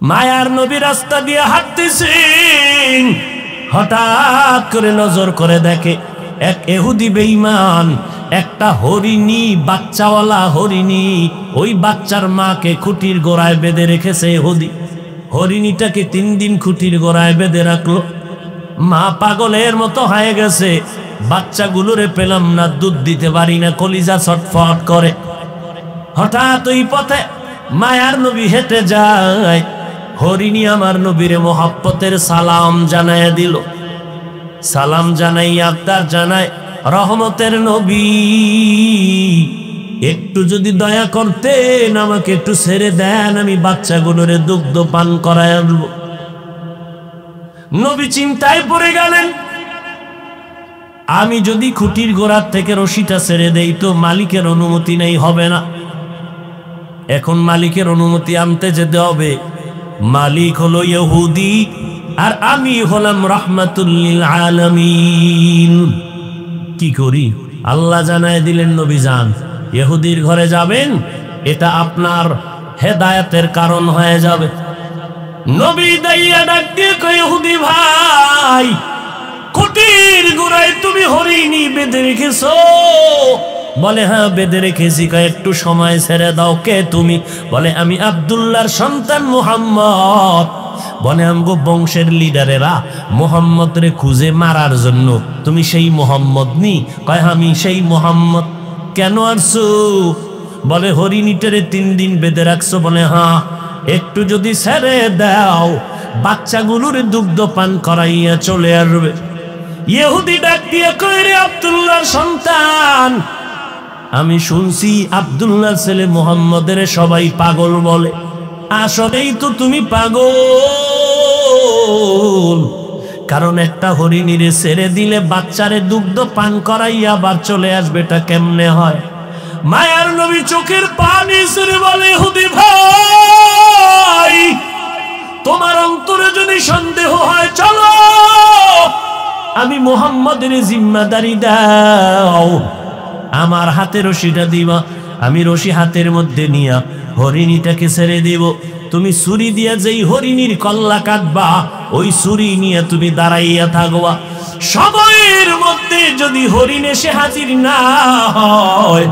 মায়ার নবী রাস্তা দিয়ে হাঁটতেছেন, হঠাৎ করে নজর করে দেখে এক ইহুদি বেঈমান একটা হরিণী, বাচ্চাওয়ালা হরিণী, ওই বাচ্চার মাকে খুঁটির গোড়ায় বেঁধে রেখেছে ইহুদি। হরিণীটাকে 3 দিন খুঁটির গোড়ায় বেঁধে রাখলো। মা পাগলের মতো হয়ে গেছে, বাচ্চাগুলোরে পেলাম না, দুধ দিতে পারি না, কলিজা ছটফট করে। হঠাৎ ওই পথে মায়ার নবী হেঁটে যায়, হরিণী আমার নবীরে মোহাব্বতের সালাম জানায় দিল। সালাম জানাই আবদার জানায়, রহমতের নবী একটু যদি দয়া করতেন, আমাকে একটু ছেড়ে দেন, আমি বাচ্চাগুলোরে দুগ্ধ পান করায় আনবো। নবী চিন্তায় পড়ে গেলেন, আমি যদি খুঁটির গোড়ার থেকে রশিটা ছেড়ে দেই তো মালিকের অনুমতি নেই, হবে না। এখন মালিকের অনুমতি আনতে যেতে হবে। মালিক হলো ইহুদি আর আমি হলাম রাহমাতুল লিল আলামিন। কি করি? আল্লাহ জানায় দিলেন, নবী যান, ইহুদির ঘরে যাবেন, এটা আপনার হেদায়েতের কারণ হয়ে যাবে। নবী দাইয়া ডাক দিয়ে কয়, ইহুদি ভাই, খুঁটির গোড়ায় তুমি হরিণী বেঁধে রেখেছো? বলে হ্যাঁ বেঁধে রেখেছি। কয় একটু সময় ছেড়ে দাও। কে তুমি? বলে আমি আব্দুল্লাহর সন্তান মুহাম্মদ। বলে আমগো বংশের লিডারেরা মুহাম্মদ রে খুঁজে মারার জন্য, তুমি সেই মুহাম্মদ নি? কয় আমি সেই মুহাম্মদ। কেন আসছো? বলে হরিণীটারে 3 দিন বেঁধে রাখছো। বলে হ্যাঁ, একটু যদি ছেড়ে দাও বাচ্চাগুলোর দুগ্ধ পান করাইয়া চলে আসবে। ইহুদি ডাক দিয়ে কয়, রে আব্দুল্লাহর সন্তান, আমি শুনছি আব্দুল্লাহর ছেলে মুহাম্মদের সবাই পাগল বলে, আসলেই তো তুমি পাগল। কারণ একটা হরিণীরে ছেড়ে দিলে বাচ্চারে দুগ্ধ পান করাইয়া আবার চলে আসবে, এটা কেমনে হয়? মায়ার নবী চোখের পানি ছেড়ে বলে, ইহুদি ভাই, তোমার অন্তরে যদি সন্দেহ হয় চলো, আমি মুহাম্মদের জিম্মাদারি দাও, আমার হাতে রশিটা দিবা, আমি রশি হাতের মধ্যে নিয়া হরিণীটাকে ছেড়ে দিব। তুমি ছুরি দিয়া যেই হরিণীর কল্লা কাটবা, ওই ছুরি নিয়ে তুমি দাঁড়াইয়া থাকবা। সময়ের মধ্যে যদি হরিণ এসে হাজির না হয়,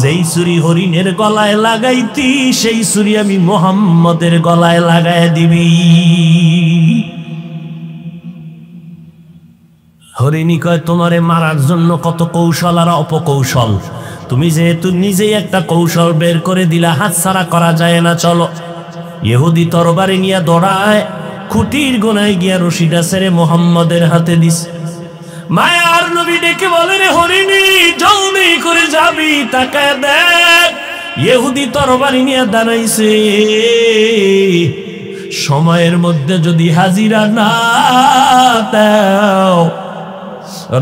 যেই ছুরি হরিণের গলায় লাগাইতি, সেই ছুরি আমি মুহাম্মদের গলায় লাগায় দিবি। হরিণী কয়, তোমারে মারার জন্য কত কৌশল আর অপকৌশল, তুমি যেহেতু নিজেই একটা কৌশল বের করে দিলা, হাত ছাড়া করা যায় না, চলো। ইহুদি তরবারি নিয়ে দৌড়ায়, খুঁটির গোনায় গিয়া রশিটা ছেড়ে মুহাম্মদের হাতে দিস। মায়ার নবী ডেকে বলে, রে হরিণী, জলদি করে যাবি, তাকায় দেখ, ইহুদি তরবারি নিয়ে দাঁড়াইছে। সময়ের মধ্যে যদি হাজিরা না দাও,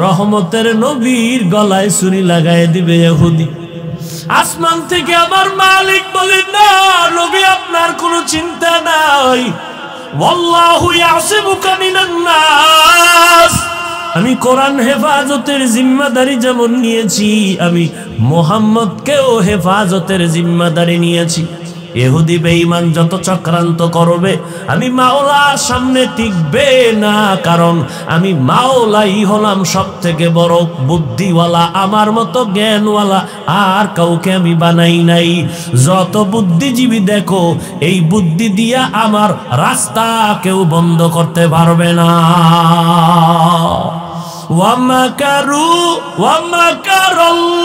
রহমতের নবীর গলায় ছুরি লাগায় দিবে ইহুদি। আসমান থেকে আমার মালিক বলে, না নবী, আপনার কোনো চিন্তা নাই, ওয়াল্লাহু ইয়াসিবুকা মিনান নাস। আমি কোরআন হেফাজতের জিম্মাদারি যেমন নিয়েছি, আমি মুহাম্মদকেও হেফাজতের জিম্মাদারি নিয়েছি। ইহুদি বেঈমান যত চক্রান্ত করবে, আমি মাওলার সামনে টিকবে না, কারণ আমি মাওলাই হলাম সব থেকে বড় বুদ্ধিওয়ালা, আমার মতো জ্ঞানওয়ালা আর কাউকে আমি বানাই নাই। যত বুদ্ধিজীবী দেখো, এই বুদ্ধি দিয়া আমার রাস্তা কেউ বন্ধ করতে পারবে না। ওয়ামাকারু ওয়ামাকারাল্লাহ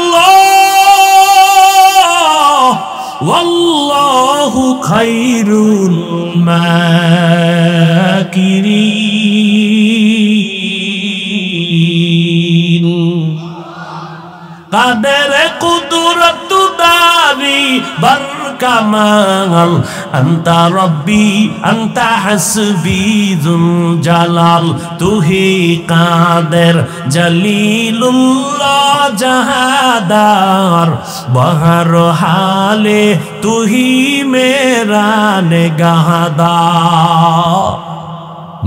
ওয়াল্লাহু খায়রুল মাকিরিন। কাদের কুদরত দারি বরকামাল, আনতা রব্বি আনতা হাসবি যুল জালাল, তুহি কাদের জলিলুল্লাহ জাহাদার, বহর হালে তুহি মেরা নেগাহদার।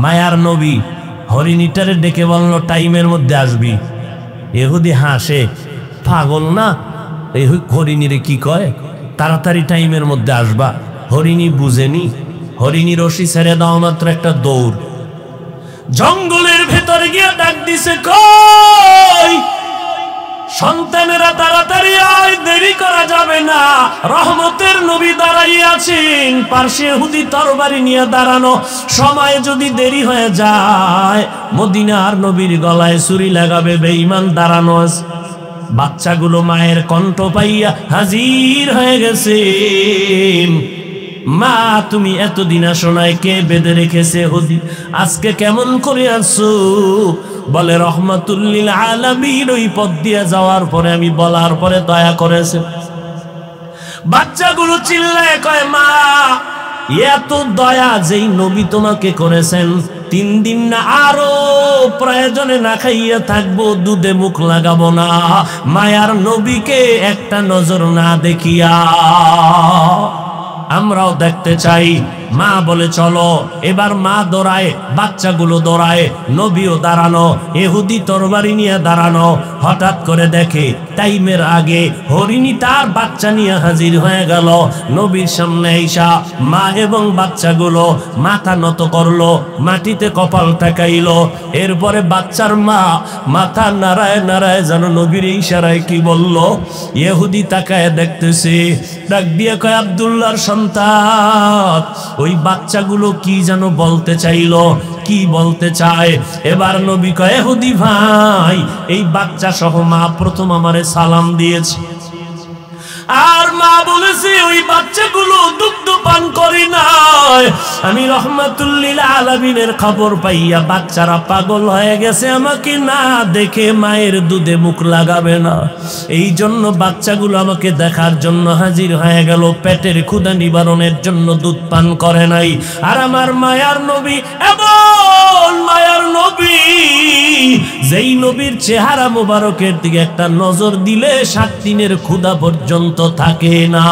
মায়ার নবী হরিণীটারে ডেকে বলল, টাইমের মধ্যে আসবি। ইহুদি হাসে, পাগল না, এই হরিণীরে কি কয়, তাড়াতাড়ি টাইমের মধ্যে আসবা। হরিণী বুঝেনি, হরিণী রশি ছেড়ে দাও মাত্র একটা দৌড়। জঙ্গলের ভেতরে গিয়ে ডাক দিছে, কই সন্তানেরা তাড়াতাড়ি আয়, দেরি করা যাবে না। রহমতের নবী দাঁড়াইয়া আছেন, পার্শ্বে ইহুদি তরবারি নিয়ে দাঁড়ানো। সময় যদি দেরি হয়ে যায় মদিনার নবীর গলায় ছুরি লাগাবে বেঈমান দাঁড়ানো আছে। বাচ্চাগুলো মায়ের কণ্ঠ পাইয়া হাজির হয়ে গেছে। মা তুমি এতদিন আসো নাই, কে বেঁধে রেখেছে ইহুদি? আজকে কেমন করে আসছো? বলে রহমাতুল লিল আলামিন ওই পথ দিয়ে যাওয়ার পরে আমি বলার পরে দয়া করেছে। বাচ্চাগুলো চিল্লায় কয়, মা এত দয়া যেই নবী তোমাকে করেছেন, 3 দিন না আরো প্রয়োজনে না খাইয়া থাকবো, দুধে মুখ লাগাবো না, মায়ার নবীকে একটা নজর না দেখিয়া। আমরাও দেখতে চাই। মা বলে চলো। এবার মা দৌড়ায়, বাচ্চাগুলো দৌড়ায়, নবীও দাঁড়ানো, ইহুদি তরবারি নিয়ে দাঁড়ানো। হঠাৎ করে দেখে টাইমের আগে হরিণী তার বাচ্চা নিয়ে হাজির হয়ে গেল নবীর সামনে। ঈশা মা এবং বাচ্চাগুলো মাথা নত করলো, মাটিতে কপাল ঠেকাইলো। এরপরে বাচ্চার মা মাথা নাড়ায় নাড়ায় যেন নবীর ইশারায় কি বলল। ইহুদি তাকায় দেখতেছে, ডাক দিয়ে কয়, আব্দুল্লাহর সন্তান। ওই বাচ্চাগুলো কি যেন বলতে চাইলো, কি বলতে চায়। এবার নবী কয়, ইহুদি ভাই, এই বাচ্চা সহ মা প্রথম আমারে সালাম দিয়েছে। আর মা বলেছে ওই বাচ্চাগুলো দুগ্ধ পান করে নাই। আমি রহমাতুল লিল আলামিনের খবর পাইয়া বাচ্চারা পাগল হয়ে গেছে, আমাকে না দেখে মায়ের দুধে মুখ লাগাবে না। এই জন্য বাচ্চাগুলো আমাকে দেখার জন্য হাজির হয়ে গেল, পেটের ক্ষুধা নিবারণের জন্য দুধ পান করে নাই। আর আমার মায়ার নবী এমন মায়ার নবী, যেই নবীর চেহারা মোবারকের দিকে একটা নজর দিলে 7 দিনের ক্ষুধা পর্যন্ত থাকে না।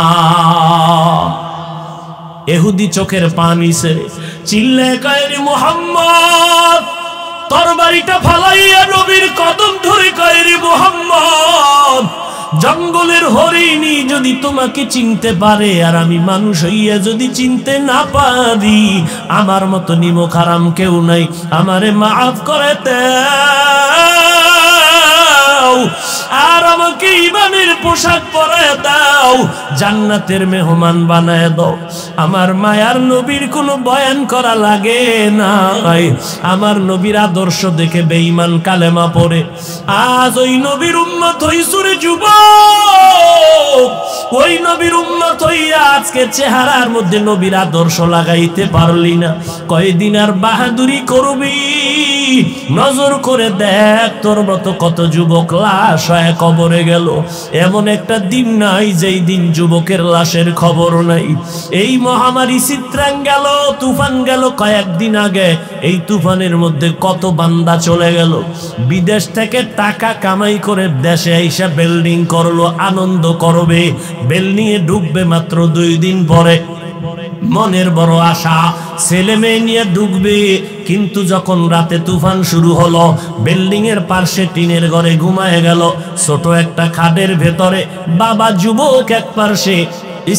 ইহুদি চোখের পানি ছেড়ে চিল্লায় কয়, মুহাম্মদ, তরবারিটা ফালাইয়া নবীর কদম ধরে কয়, মুহাম্মদ, জঙ্গলের হরিণী যদি তোমাকে চিনতে পারে আর আমি মানুষ হইয়া যদি চিনতে না পারি, আমার মতো নিমক হারাম কেউ নাই, আমারে মাফ করে দাও আর আমাকে ঈমানের পোশাক পরায় দাও, জান্নাতের মেহমান বানায় দাও। আমার মায়ার নবীর কোনো বয়ান করা লাগে না। আমার নবীর আদর্শ দেখে বেঈমান কালেমা পড়ে। আজ ওই নবীর উম্মত হইছুরে যুবক, ওই নবীর উম্মত হইয়া আজকে চেহারার মধ্যে নবীর আদর্শ লাগাইতে পারলি না। কয়দিন আর বাহাদুরি করবি? নজর করে দেখ, তোর মতো কত যুবক লাশ হয়ে কবরে গেল। এমন একটা দিন নাই যেই দিন যুবকের লাশের খবর নাই। এই মহামারী চিত্রাং গেল, তুফান গেল কয়েকদিন আগে। এই তুফানের মধ্যে কত বান্দা চলে গেল, বিদেশ থেকে টাকা কামাই করে দেশে আইসা বিল্ডিং করলো, আনন্দ করবে, বিল্ডিং এ ঢুকবে মাত্র 2 দিন পরে। মনের বড় আশা, ছেলে মেয়ে নিয়ে ঢুকবে। কিন্তু যখন রাতে তুফান শুরু হলো, বিল্ডিং এর পাশে টিনের ঘরে ঘুমায় গেল, ছোট একটা খাটের ভেতরে বাবা যুবক এক পাশে,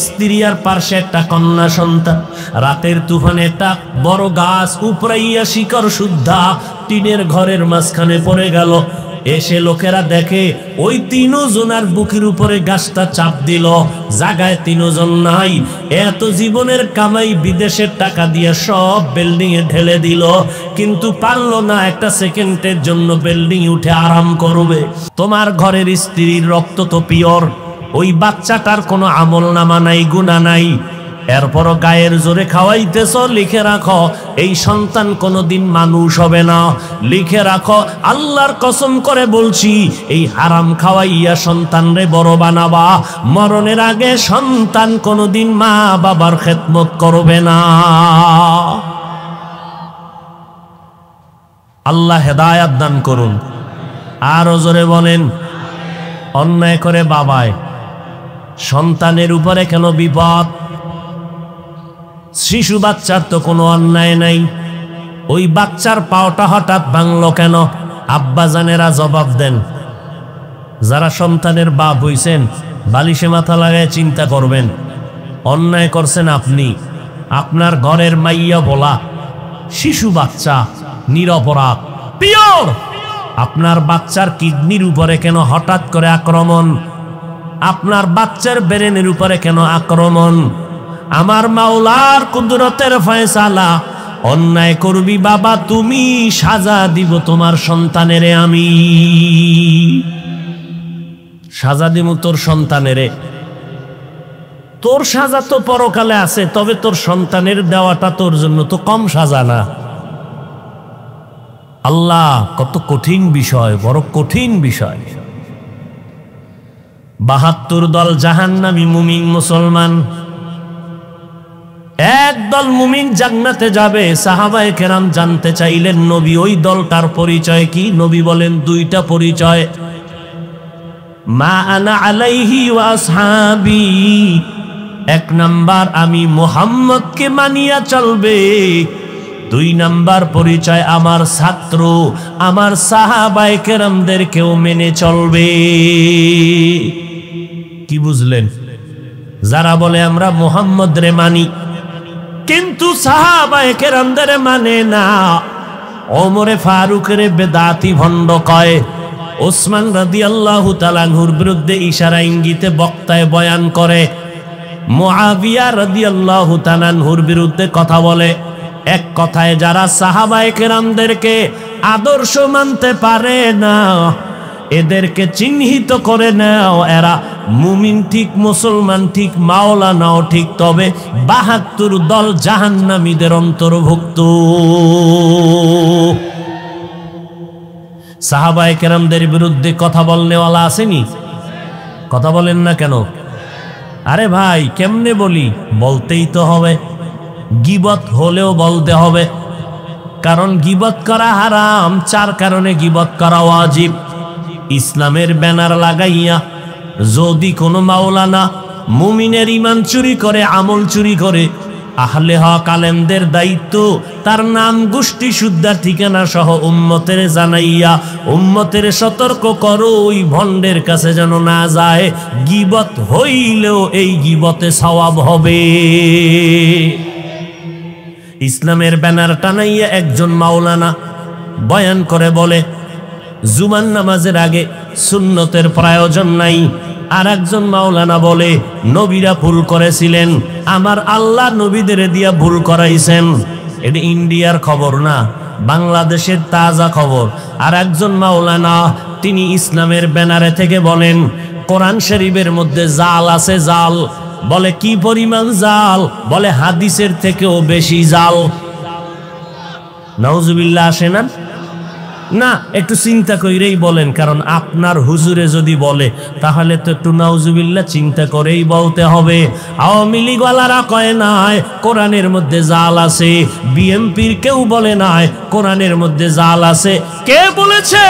স্ত্রী আর পাশে একটা কন্যা সন্তান। রাতের তুফানে একটা বড় গাছ উপরাইয়া শিকড় শুদ্ধা টিনের ঘরের মাঝখানে পড়ে গেল। এসে লোকেরা দেখে ওই 3 জনের বুকের উপরে গাছটা চাপ দিল, জায়গায় 3 জন নাই। এত জীবনের কামাই বিদেশের টাকা দিয়ে সব বিল্ডিং এ ঢেলে দিল, কিন্তু পারলো না একটা সেকেন্ডের জন্য বিল্ডিং উঠে আরাম করবে। তোমার ঘরের স্ত্রীর রক্ত তো পিওর, ওই বাচ্চাটার কোনো আমল নামা নাই, গুনাহ নাই, এরপরও গায়ের জোরে খাওয়াইতেছ। লিখে রাখো, এই সন্তান কোনোদিন মানুষ হবে না। লিখে রাখো, আল্লাহর কসম করে বলছি, এই হারাম খাওয়াইয়া সন্তানরে বড় বানাবা, মরণের আগে সন্তান কোনোদিন মা বাবার খেদমত করবে না। আল্লাহ হেদায়াত দান করুন। আরো জোরে বলেন, অন্যায় করে বাবায় সন্তানের উপরে কেন বিপদ? শিশু বাচ্চার তো কোনো অন্যায় নাই, ওই বাচ্চার পাওটা হঠাৎ ভাঙলো কেন? আব্বাজানেরা জবাব দেন। যারা সন্তানের বাপ হইছেন, বালিশে মাথা লাগায় চিন্তা করবেন, অন্যায় করছেন আপনি, আপনার ঘরের মাইয়া বলা শিশু বাচ্চা নিরপরাধ পিওর, আপনার বাচ্চার কিডনির উপরে কেন হঠাৎ করে আক্রমণ? আপনার বাচ্চার ব্রেনের উপরে কেন আক্রমণ? আমার মাওলার কুদরতের ফয়সালা, অন্যায় করবি বাবা তুমি, সাজা দিব তোমার সন্তানেরে, আমি সাজা দিব তোর সন্তানেরে। তোর সাজা তো পরকালে আছে, তবে তোর সন্তানের দেওয়াটা তোর জন্য তো কম সাজা না। আল্লাহ, কত কঠিন বিষয়, বড় কঠিন বিষয়। ৭২ দল জাহান্নামী মুমিন মুসলমান, একদল মুমিন জান্নাতে যাবে। সাহাবায়ে কেরাম জানতে চাইলেন নবী ওই দলটার পরিচয় কি? নবী বলেন দুইটা পরিচয়, মা আনা আলাইহি ওয়া আসহাবি, এক নাম্বার আমি মুহাম্মদকে মানিয়া চলবে, দুই নাম্বার পরিচয় আমার ছাত্র আমার সাহাবায়ে কেরামদেরকেও মেনে চলবে। কি বুঝলেন? যারা বলে আমরা মুহাম্মদ রে মানি কিন্তু সাহাবায়ে কেরামদের মানে না, ওমরে ফারুকের বেদাতি ভণ্ড কয়, ওসমান রাদিয়াল্লাহু তাআলা আনহুর বিরুদ্ধে ইশারা ইঙ্গিতে বক্তায় বয়ান করে, মুআবিয়া রাদিয়াল্লাহু তাআলা আনহুর বিরুদ্ধে কথা বলে। এক কথায় যারা সাহাবায়ে কেরামদেরকে আদর্শ মানতে পারে না, এদেরকে চিহ্নিত করে নাও, এরা মুমিন ঠিক, মুসলমান ঠিক, মাওলানাও ঠিক, তবে ৭২ দল জাহান্নামীদের অন্তর্ভুক্ত। সাহাবায়ে কেরামদের বিরুদ্ধে কথা বলনেওয়ালা আসেনি? কথা বলেন না কেন? আরে ভাই কেমনে বলি? বলতেই তো হবে, গীবত হলেও বলতে হবে, কারণ গীবত করা হারাম, ৪ কারণে গীবত করা ওয়াজিব। ইসলামের ব্যানার লাগাইয়া যদি কোনো মাওলানা মুমিনের ঈমান চুরি করে, আমল চুরি করে, আহলে হক আলেমদের দায়িত্ব তার নাম, গোষ্ঠী, শুদ্ধা, ঠিকানা সহ উম্মতের জানাইয়া উম্মতের সতর্ক করো, ওই ভণ্ডের কাছে যেন না যায়। গীবত হইলেও এই গীবতে সওয়াব হবে। ইসলামের ব্যানার টানাইয়া একজন মাওলানা বয়ান করে বলে জুমার নামাজের আগে সুন্নতের প্রয়োজন নাই, আর একজন মাওলানা বলে নবীরা ভুল করেছিলেন, আমার আল্লাহ নবীদের দিয়া ভুল করাইছেন। এটা ইন্ডিয়ার খবর না, বাংলাদেশের তাজা খবর। আর একজন মাওলানা তিনি ইসলামের ব্যানারে থেকে বলেন কোরআন শরীফের মধ্যে জাল আছে, জাল। বলে কি পরিমাণ জাল? বলে হাদিসের থেকেও বেশি জাল। নাউজুবিল্লাহ আসে না? না, একটু চিন্তা করেই বলেন, কারণ আপনার হুজুরে যদি বলে তাহলে তো একটু নাউজুবিল্লাহ চিন্তা করেই বলতে হবে। আওয়ামী লীগওয়ালারা কয় নাই কোরআনের মধ্যে জাল আছে, বিএনপির কেউ বলে নাই কোরআনের মধ্যে জাল আছে। কে বলেছে?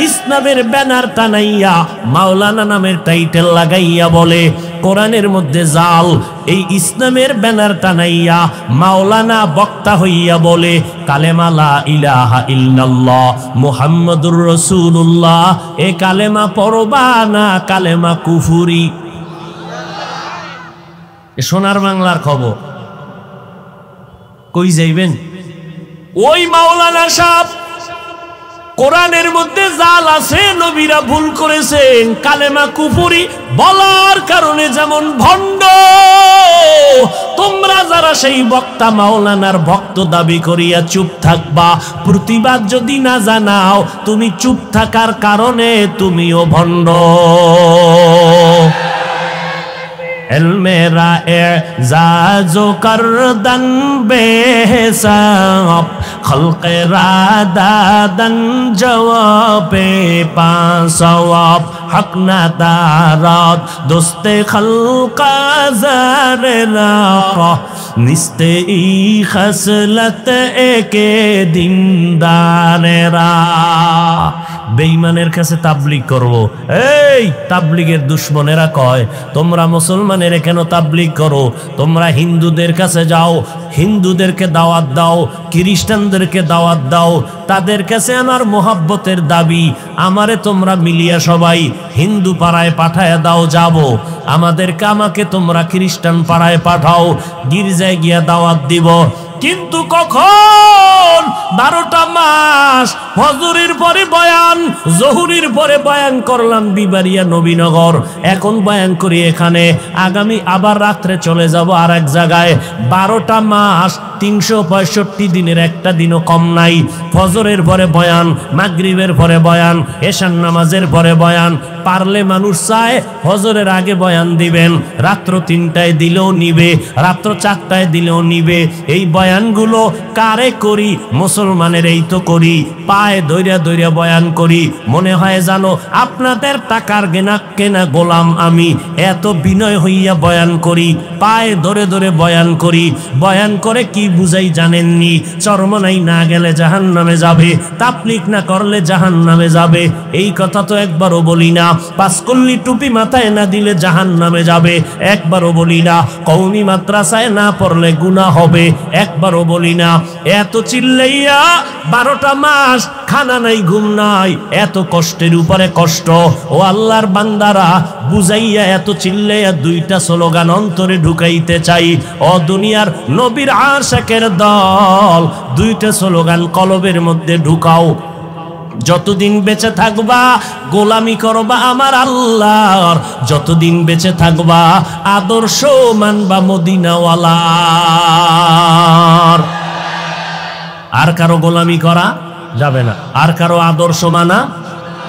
ইসলামের ব্যানার টানাইয়া মাওলানা নামের টাইটেল লাগাইয়া বলে কোরআনের মধ্যে জাল। এই ইসলামের ব্যানার টানাইয়া মাওলানা বক্তা হইয়া বলে কালেমা লা ইলাহা ইল্লাল্লাহ মুহাম্মাদুর রাসূলুল্লাহ। এ কালেমা পড়বা না, কালেমা কুফরি। সোনার বাংলার খবর। কই যাইবেন? ওই মাওলানা সাহেব কোরআনের মধ্যে জাল আছে, নবীরা ভুল করেছেন, কালেমা কুফরি বলার কারণে যেমন ভণ্ড। তোমরা যারা সেই বক্তা মাওলানার ভক্ত দাবি করিয়া চুপ থাকবা, প্রতিবাদ যদি না জানাও, তুমি চুপ থাকার কারণে তুমিও ভণ্ড। মেরা এজাজো করদন বেহিসাব খলকে রাদাদন জওয়াবে পাসওয়াব হক না দারাত দোস্তে খলকা জারেরা নিস্তে ই খসলত একে দিনদারেরা। বেঈমানের কাছে তাবলীগ করব। এই তাবলীগের দুশমনেরা কয় তোমরা মুসলমানের কেন তাবলীগ করো? তোমরা হিন্দুদের কাছে যাও, হিন্দুদেরকে দাওয়াত দাও, খ্রিস্টানদেরকে দাওয়াত দাও, তাদের কাছে আমার মোহাব্বতের দাবি, আমারে তোমরা মিলিয়া সবাই হিন্দু পাড়ায় পাঠায় দাও, যাব। আমাকে তোমরা খ্রিস্টান পাড়ায় পাঠাও, গির্জায় গিয়া দাওয়াত দিব। কিন্তু কখন 12টা মাস ফজরের পরে বয়ান, জহুরির পরে বয়ান করলাম বিবাড়িয়া নবীনগর, এখন বয়ান করি এখানে, আগামী আবার রাত্রে চলে যাব আর এক জায়গায়। 12টা মাস 365 দিনের একটা দিনও কম নাই। ফজরের পরে বয়ান, মাগরিবের পরে বয়ান, এশার নামাজের পরে বয়ান। পারলে মানুষ চায় ফজরের আগে বয়ান দিবেন, রাত্র 3টায় দিলেও নিবে, রাত্র 4টায় দিলেও নিবে। এই বয়ানগুলো কারে করি? মুসলমানের এই তো করি, পায়ে দইরা দইরা বয়ান করি, মনে হয় জানো আপনাদের টাকার কেনা গোলাম আমি, এত বিনয় হইয়া বয়ান করি, পায়ে ধরে ধরে বয়ান করি। বয়ান করে কি বুঝাই জানেননি? চরমনাই না গেলে জাহান্নামে যাবে, তাবলীগ না করলে জাহান্নামে যাবে। এই কথা তো একবারও বলি না। পাঁচকল্লি টুপি মাথায় না দিলে জাহান্নামে যাবে, একবারও বলি না। কওমি মাদ্রাসায় না পড়লে গুনাহ হবে, একবারও বলি না। এত চিল্লাইয়া 12টা মাস খানা নাই, ঘুম নাই, এত কষ্টের উপরে কষ্ট। ও আল্লাহর বান্দারা, বুঝাইয়া এত চিল্লাইয়া 2টা স্লোগান অন্তরে ঢুকাইতে চাই। ও দুনিয়ার নবীর আশিকের দল, 2টা স্লোগান কলবের মধ্যে ঢুকাও। যতদিন বেঁচে থাকবা গোলামি করবা আমার আল্লাহর, যতদিন বেঁচে থাকবা আদর্শ মানবা মদিনাওয়ালার। আর কারো গোলামি করা যাবে না, আর কারো আদর্শ মানা,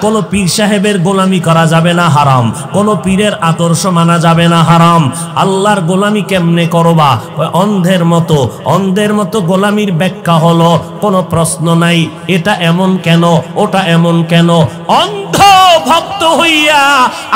কোন পীর সাহেবের গোলামি করা যাবে না, হারাম। কোন পীরের আদর্শ মানা যাবে না, হারাম। আল্লাহর গোলামি কেমনে করবা? অন্ধের মতো, অন্ধের মতো গোলামির ব্যাখ্যা হলো কোনো প্রশ্ন নাই, এটা এমন কেন, ওটা এমন কেন। অন্ধ ভক্ত হইয়া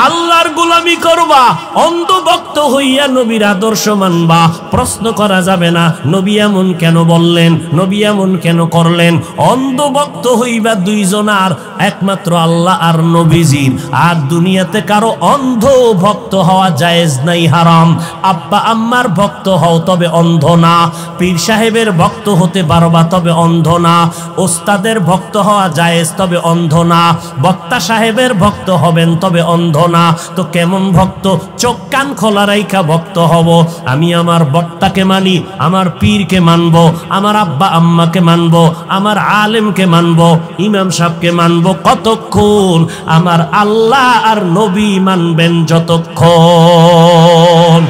আল্লাহর গোলামি করবা, অন্ধ ভক্ত হইয়া নবীর আদর্শ মানবা। প্রশ্ন করা যাবে না নবী এমন কেন বললেন, নবী এমন কেন করলেন। অন্ধ ভক্ত হইবা 2 জনার, একমাত্র আল্লাহ আর নবীজির। আর দুনিয়াতে কারো অন্ধ ভক্ত হওয়া জায়েজ নাই, হারাম। আব্বা আম্মার ভক্ত হও, তবে অন্ধ না। পীর সাহেবের ভক্ত হতে পারবা, তবে অন্ধ না। ওস্তাদের ভক্ত হওয়া জায়েজ, তবে অন্ধ না। বক্তা সাহেবের ভক্ত হবেন, তবে অন্ধ না। তো কেমন ভক্ত? চোখ কান খোলা রাইখা ভক্ত হব। আমি আমার বক্তাকে মানি, আমার পীরকে মানব, আমার আব্বা আম্মাকে মানব, আমার আলেমকে মানব, ইমাম সাহেবকে মানব। কতক্ষণ? আমার আল্লাহ আর নবী মানবেন যতক্ষণ।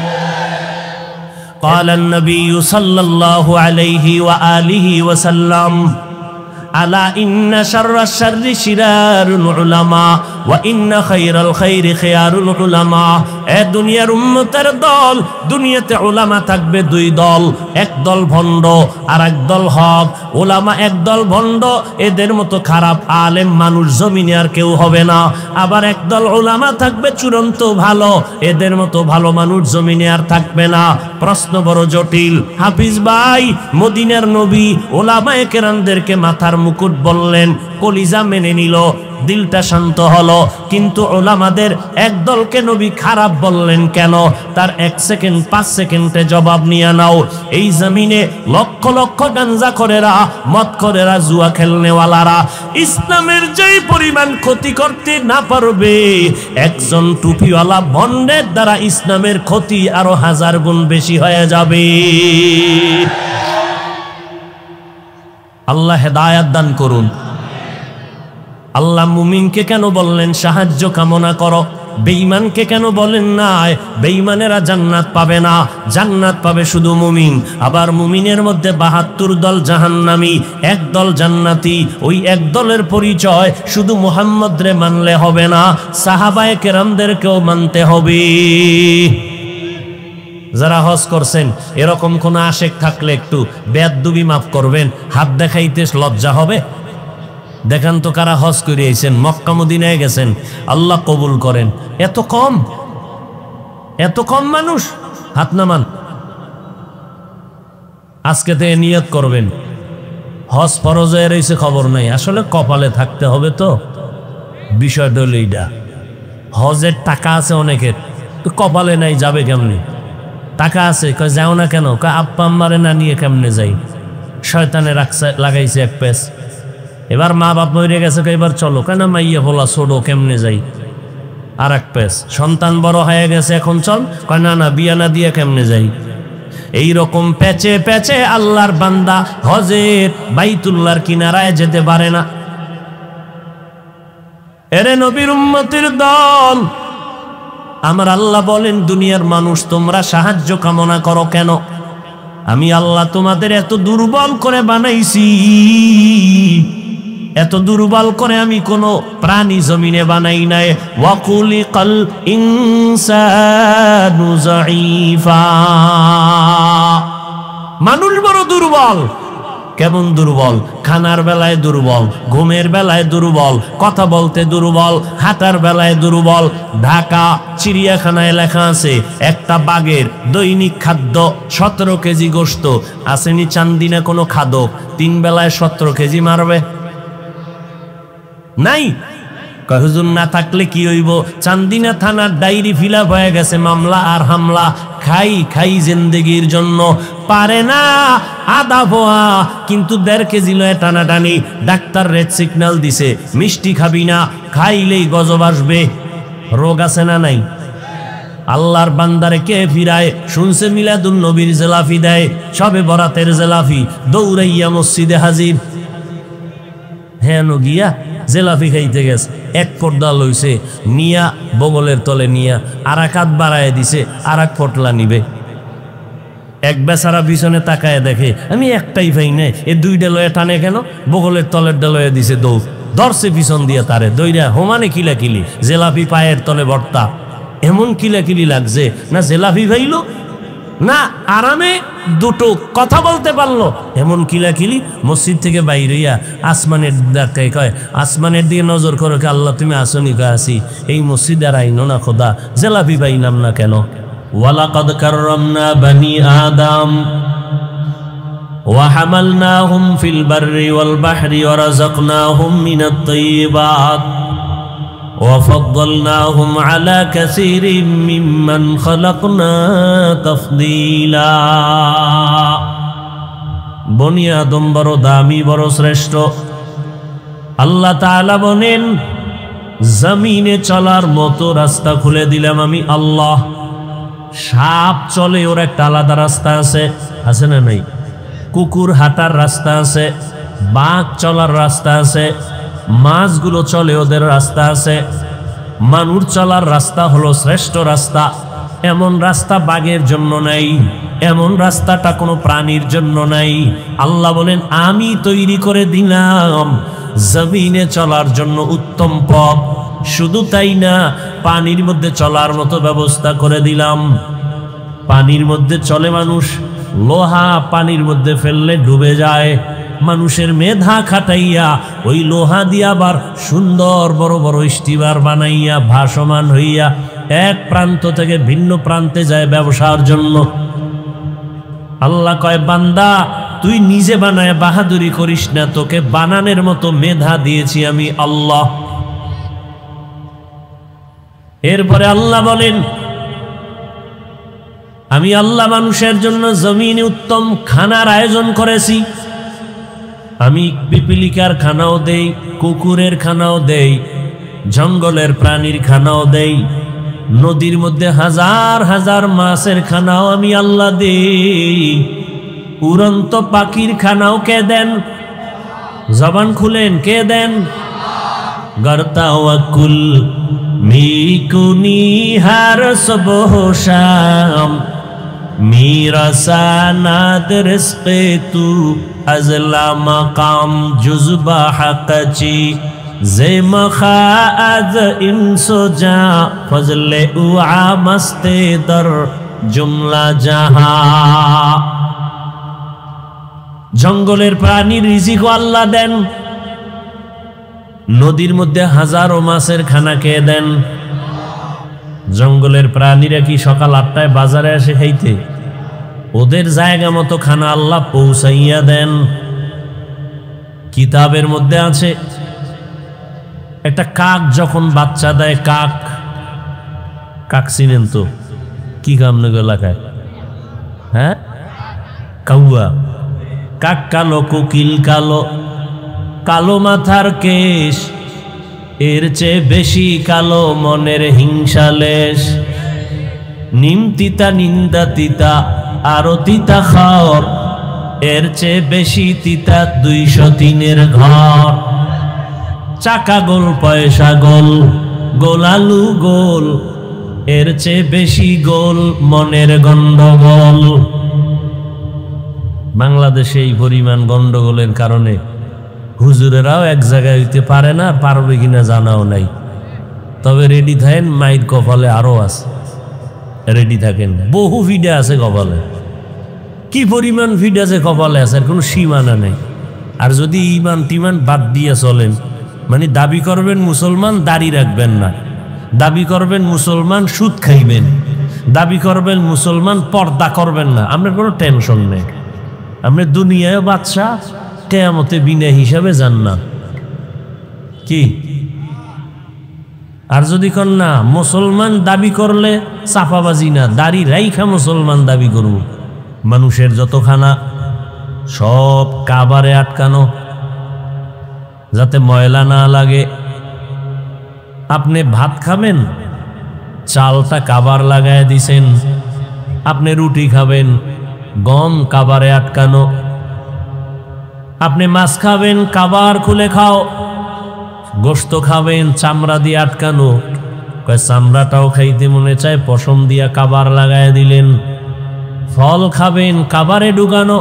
قال النبي صلى الله عليه وآله وسلم আলা ইন্না শাররাশ শাররি শিরারুল উলামা ওয়া ইন্না খায়রাল খায়রি খিয়ারুল উলামা। এ দুনিয়ার উম্মতের দল, দুনিয়াতে উলামা থাকবে 2 দল, এক দল ভণ্ড আর এক দল হক। উলামা এক দল ভণ্ড, এদের মতো খারাপ আলেম মানুষ জমিনে আর কেউ হবে না। আবার এক দল উলামা থাকবে চূড়ান্ত ভালো, এদের মতো ভালো মানুষ জমিনে আর থাকবে না। প্রশ্ন বড় জটিল। হাফিজ ভাই, মদিনার নবী উলামায়ে কেরামদেরকে মাথার মুকুট বললেন, কলিজা মেনে নিল, দিলটা শান্ত হলো। কিন্তু উলামাদের এক দলকে নবী খারাপ বললেন কেন? তার 1 সেকেন্ড 5 সেকেন্ডে জবাব নিয়ে নাও। এই জমিনে লক্ষ লক্ষ গাঞ্জাখোরেরা, মদখোরেরা, জুয়া খেলনেওয়ালারা ইসলামের যেই পরিমাণ ক্ষতি করতে না পারবে, একজন টুপিওয়ালা ভণ্ডের দ্বারা ইসলামের ক্ষতি আরো 1000 গুণ বেশি হয়ে যাবে। আল্লাহ হেদায়াত দান করুন। আল্লাহ মুমিনকে কেন বললেন সাহায্য কামনা করো? বেঈমানকে কেন বলেন না বেঈমানেরা জান্নাত পাবে না, জান্নাত পাবে শুধু মুমিন। আবার মুমিনের মধ্যে 72 দল জাহান্নামী, 1 দল জান্নাতি। ওই 1 দলের পরিচয় শুধু মুহাম্মদ রে মানলে হবে না, সাহাবায়ে কেরামদেরকেও মানতে হবে। যারা হজ করছেন, এরকম কোন আশেক থাকলে একটু বেয়াদবি মাফ করবেন, হাত দেখাইতে লজ্জা হবে। দেখান তো কারা হজ করে আইছেন, মক্কা মদিনায় গেছেন, আল্লাহ কবুল করেন। এত কম মানুষ, হাত নামান। আজকে থেকে নিয়ত করবেন, হজ ফরজ হয়ে রয়েছে খবর নাই, আসলে কপালে থাকতে হবে তো। বিষয়টা হলো এইটা, হজের টাকা আছে অনেকের, তো কপালে নাই, যাবে কেমনে? টাকা আছে, কয় যাও না কেন? কয় আব্বা আম্মারে না নিয়ে কেমনে যাই? শয়তানে লাগাইছে এক পেস। এবার মা বাপ মরে গেছে, এবার চলো, কেন মাইয়া বলা ছোড়ো, কেমনে যাই? আর এক পেস। সন্তান বড় হয়ে গেছে, এখন চল, কয় না না, বিয়া না দিয়ে কেমনে যাই? এই রকম প্যাচে প্যাচে আল্লাহর বান্দা হজের বাইতুল্লাহর কিনারায় যেতে পারে না। এরে নবীর উম্মতের দল, আমার আল্লাহ বলেন, দুনিয়ার মানুষ তোমরা সাহায্য কামনা করো কেন? আমি আল্লাহ তোমাদের এত দুর্বল করে বানাইছি, এত দুর্বল করে আমি কোনো প্রাণী জমিনে বানাই নাই। ওয়াকুলিকাল ইনসানু যায়ীফা, মানুষ বড় দুর্বল। কেমন দুর্বল? খানার বেলায় দুর্বল, ঘুমের বেলায় দুর্বল, কথা বলতে দুর্বল, হাঁটার বেলায় দুর্বল। ঢাকা চিড়িয়াখানায় লেখা আছে একটা বাঘের দৈনিক খাদ্য 17 কেজি গোশত। আসেনি চান্দিনা কোনো খাদক 3 বেলায় 17 কেজি মারবে? নাই। হুজুর না থাকলে কি হইব? চান্দিনা থানার ডায়েরি ফিল আপ হয়ে গেছে, মামলা আর হামলা। খাই খাই জিন্দেগির জন্য পারে না আধা পোয়া, কিন্তু 1.5 কেজি লয়ে টানাটানি। ডাক্তার রেড সিগন্যাল দিছে, মিষ্টি খাবি না, খাইলেই গজব আসবে। রোগ আছে না নাই? আল্লাহর বান্দারে কে ফিরায়? শুনছে মিলাদুন নবীর জেলাফি দেয়, সবে বরাতের জেলাফি, দৌড়াইয়া মসজিদে হাজির। হ্যাঁ গিয়া জেলাফি খাইতে গেছে, এক পর্দা লইছে, নিয়া বগলের তলে নিয়া আর এক হাত বাড়ায় দিছে, আর এক পটলা নিবে। এক বেচারা পিছনে তাকায় দেখে, আমি একটাই পাই নাই, এ 2টা লয়ে টানে কেন? বগলের তলের লয়ে দিছে, দৌড় ধরছে পিছন দিয়ে তারে, দইরা হোমানে কিলাকিলি, জেলাফি পায়ের তলে ভর্তা। এমন কিলাকিলি লাগছে না জেলাফি ভাইল না আরামে দুটো কথা বলতে পারলো, এমন কিলাকিলি। মসজিদ থেকে বাইরেইয়া আসমানের ডাকায় কয়, আসমানের দিকে নজর করো, কে আল্লাহ তুমি আসনি? কয় আসি। এই মসজিদ আর আইনো না খোদা, জেলাফি পাইলাম না কেন? ওয়ালাকাদ কাররামনা বানি আদম ওয়া হামালনাহুম ফিল বাররি ওয়াল বাহরি ওয়া রাযাকনাহুম মিনাত তাইয়্যিবাত وفضلناهم على كثير ممن خلقنا تفضيلا। বনি আদম বড় দামি, বড় শ্রেষ্ঠ। আল্লাহ তাআলা বলেন, জমিনে চলার মতো রাস্তা খুলে দিলাম আমি আল্লাহ। সাপ চলে, ওর একটা আলাদা রাস্তা আছে, আছে না নাই? কুকুর হাঁটার রাস্তা আছে, বাঘ চলার রাস্তা আছে, মাছগুলো চলে, ওদের রাস্তা আছে। মানুষ চলার রাস্তা হলো শ্রেষ্ঠ রাস্তা। এমন রাস্তা বাঘের জন্য নাই, এমন রাস্তাটা কোনো প্রাণীর জন্য নাই। আল্লাহ বলেন, আমি তৈরি করে দিলাম জমিনে চলার জন্য উত্তম পথ। শুধু তাই না, পানির মধ্যে চলার মতো ব্যবস্থা করে দিলাম। পানির মধ্যে চলে মানুষ, লোহা পানির মধ্যে ফেললে ডুবে যায়। মানুষের মেধা খাটাইয়া ওই লোহা দিয়া আবার সুন্দর বড় বড় স্টিমার বানাইয়া ভাসমান হইয়া এক প্রান্ত থেকে ভিন্ন প্রান্তে যায় ব্যবসার জন্য। আল্লাহ কয়, বান্দা তুই নিজে বানায় বাহাদুরি করিস না, তোকে বানানোর মতো মেধা দিয়েছি আমি আল্লাহ। এরপরে আল্লাহ বলেন, আমি আল্লাহ মানুষের জন্য জমিনে উত্তম খানার আয়োজন করেছি। আমি পিপিলিকার খানাও দেই, কুকুরের খানাও দেই, জঙ্গলের প্রাণীর খানাও দেই, নদীর মধ্যে হাজার হাজার মাছের খানাও আমি আল্লাহ দেই। উড়ন্ত পাখির খানাও কে দেন? জবান খুলেন, কে দেন? গর্তাওয়াকুল মিকুনি হার সবহ শাম میرا سانات رزق تو ازلا مقام جزبہ حق چی زی مخاعد انسو جا فضل اوعا مست در جملہ جہاں। জঙ্গলের প্রাণীর রিজিকও আল্লাহ দেন, নদীর মধ্যে হাজারো মাছের খানা কে দেন? জঙ্গলের প্রাণীরা কি সকাল 8টায় বাজারে আসে খাইতে? ওদের জায়গা মতো খানা আল্লাহ পৌঁছাইয়া দেন। কিতাবের মধ্যে আছে, একটা কাক যখন বাচ্চা দেয়, কাক কাক চিনেন তো? কি কাম নাকি এলাকায়? হ্যাঁ, কাউয়া। কাক কালো, কোকিল কালো, কালো মাথার কেশ, এর চেয়ে বেশি কালো মনের হিংসা লেশ। নিম তিতা, নিন্দা তিতা, আরো তিতা খাওয়ার, এর চেয়ে বেশি তিতা 203-এর ঘর। চাকা গোল, পয়সা গোল, গোলালু গোল, এর চেয়ে বেশি গোল মনের গন্ডগোল। বাংলাদেশে এই পরিমাণ গন্ডগোলের কারণে হুজুরেরাও এক জায়গায় হইতে পারে না, পারবে কিনা জানাও নাই। তবে রেডি থাকেন, মাইর কপালে আরো আছে, রেডি থাকেন। বহু ফিডে আছে কপালে, কি পরিমাণ ফিড আছে কপালে আছে, আর কোনো সীমানা নেই। আর যদি ইমান টিমান বাদ দিয়ে চলেন, মানে দাবি করবেন মুসলমান, দাড়ি রাখবেন না, দাবি করবেন মুসলমান, সুদ খাইবেন, দাবি করবেন মুসলমান, পর্দা করবেন না, আপনার কোনো টেনশন নেই। আপনি দুনিয়ায় বাদশা, কিয়ামতে বিনা হিসাবে যান না। কি? আর যদি কন না মুসলমান দাবি করলে চাপাবাজি না, দাড়ি রাইখা মুসলমান দাবি করব, মানুষের যতখানা সব কাবারে আটকানো, যাতে ময়লা না লাগে। আপনি ভাত খাবেন, চালটা কাবার লাগায় দিছেন। আপনি রুটি খাবেন, গম কাবারে আটকানো। আপনি মাছ খাবেন, কাবার খুলে খাও। গোশত খাবেন, চামড়া দিয়ে আটকানো। চামড়াটাও খাইতে মনে চায়, পশম দিয়া কাবার লাগায় দিলেন। ফল খাবেন, কাবারে ঢুকানো।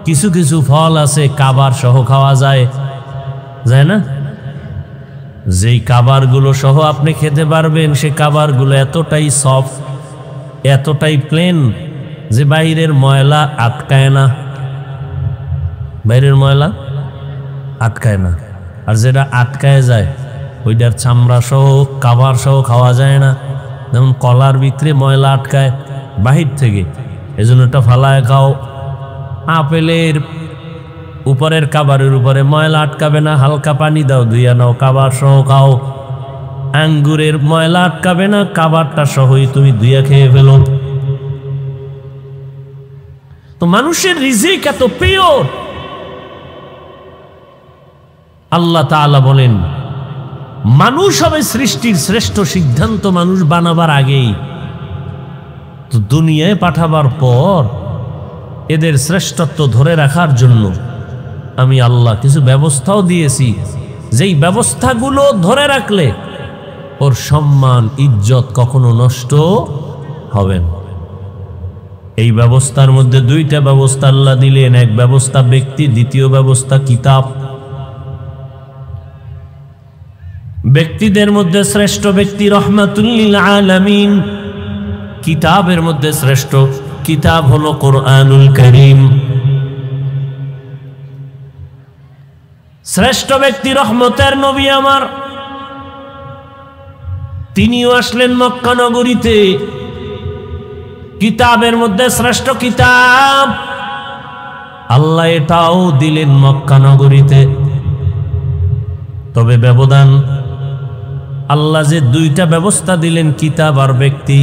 কিছু কিছু ফল আছে কাবার সহ খাওয়া যায়, যায় না? যেই কাবারগুলো সহ আপনি খেতে পারবেন, সে কাবারগুলো এতটাই সফট, এতটাই প্লেন যে বাইরের ময়লা আটকায় না, বাইরের ময়লা আটকায় না। আর যেটা আটকায় যায় ওইটার চামড়া সহ কাবার সহ খাওয়া যায় না। যেমন কলার ভিতরে ময়লা আটকায় বাহির থেকে, এজন্য এটা ফালায় খাও। আপেলের উপরের কাবারের উপরে ময়লা আটকাবে না, হালকা পানি দাও, ধুইয়া নাও, কাবার সহ খাও। আঙ্গুরের ময়লা আটকাবে না, কাবারটা সহই তুমি ধুইয়া খেয়ে ফেলো। তো মানুষের রিজিক এত পিওর। আল্লাহ তাআলা বলেন, মানুষ হবে সৃষ্টির শ্রেষ্ঠ সিদ্ধান্ত মানুষ বানাবার আগেই। তো দুনিয়ায় পাঠাবার পর এদের শ্রেষ্ঠত্ব ধরে রাখার জন্য আমি আল্লাহ কিছু ব্যবস্থাও দিয়েছি, যেই ব্যবস্থাগুলো ধরে রাখলে ওর সম্মান ইজ্জত কখনো নষ্ট হবে না। এই ব্যবস্থার মধ্যে দুইটা ব্যবস্থা আল্লাহ দিলেন, এক ব্যবস্থা ব্যক্তি, দ্বিতীয় ব্যবস্থা কিতাব। ব্যক্তিদের মধ্যে শ্রেষ্ঠ ব্যক্তি রহমাতুল লিল আলামিন, কিতাবের মধ্যে শ্রেষ্ঠ কিতাব হলো কোরআনুল কারীম। শ্রেষ্ঠ ব্যক্তি রহমতের নবী আমার, তিনিও আসলেন মক্কা নগরীতে। কিতাবের মধ্যে শ্রেষ্ঠ কিতাব আল্লাহ এটাও দিলেন মক্কা নগরীতে। তবে ব্যবধান, আল্লাহ যে দুইটা ব্যবস্থা দিলেন, কিতাব আর ব্যক্তি,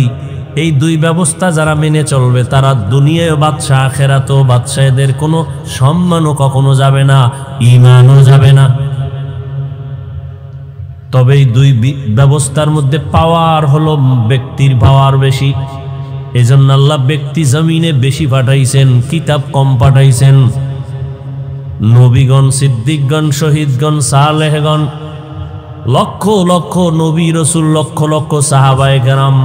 এই দুই ব্যবস্থা যারা মেনে চলবে তারা দুনিয়ায় বাদশা, আখিরাতেও বাদশা। এদের কোনো সম্মানও কখনো যাবে না, ঈমানও যাবে না। তবে এই দুই ব্যবস্থার মধ্যে পাওয়ার হলো ব্যক্তির পাওয়ার বেশি। এজন্য আল্লাহ ব্যক্তি জমিনে বেশি পাঠাইছেন, কিতাব কম পাঠাইছেন। নবীগণ, সিদ্দিকগণ, শহীদগণ, সালেহগণ, লক্ষ লক্ষ নবী রসুল, লক্ষ লক্ষ সাহাবায়ে কেরাম।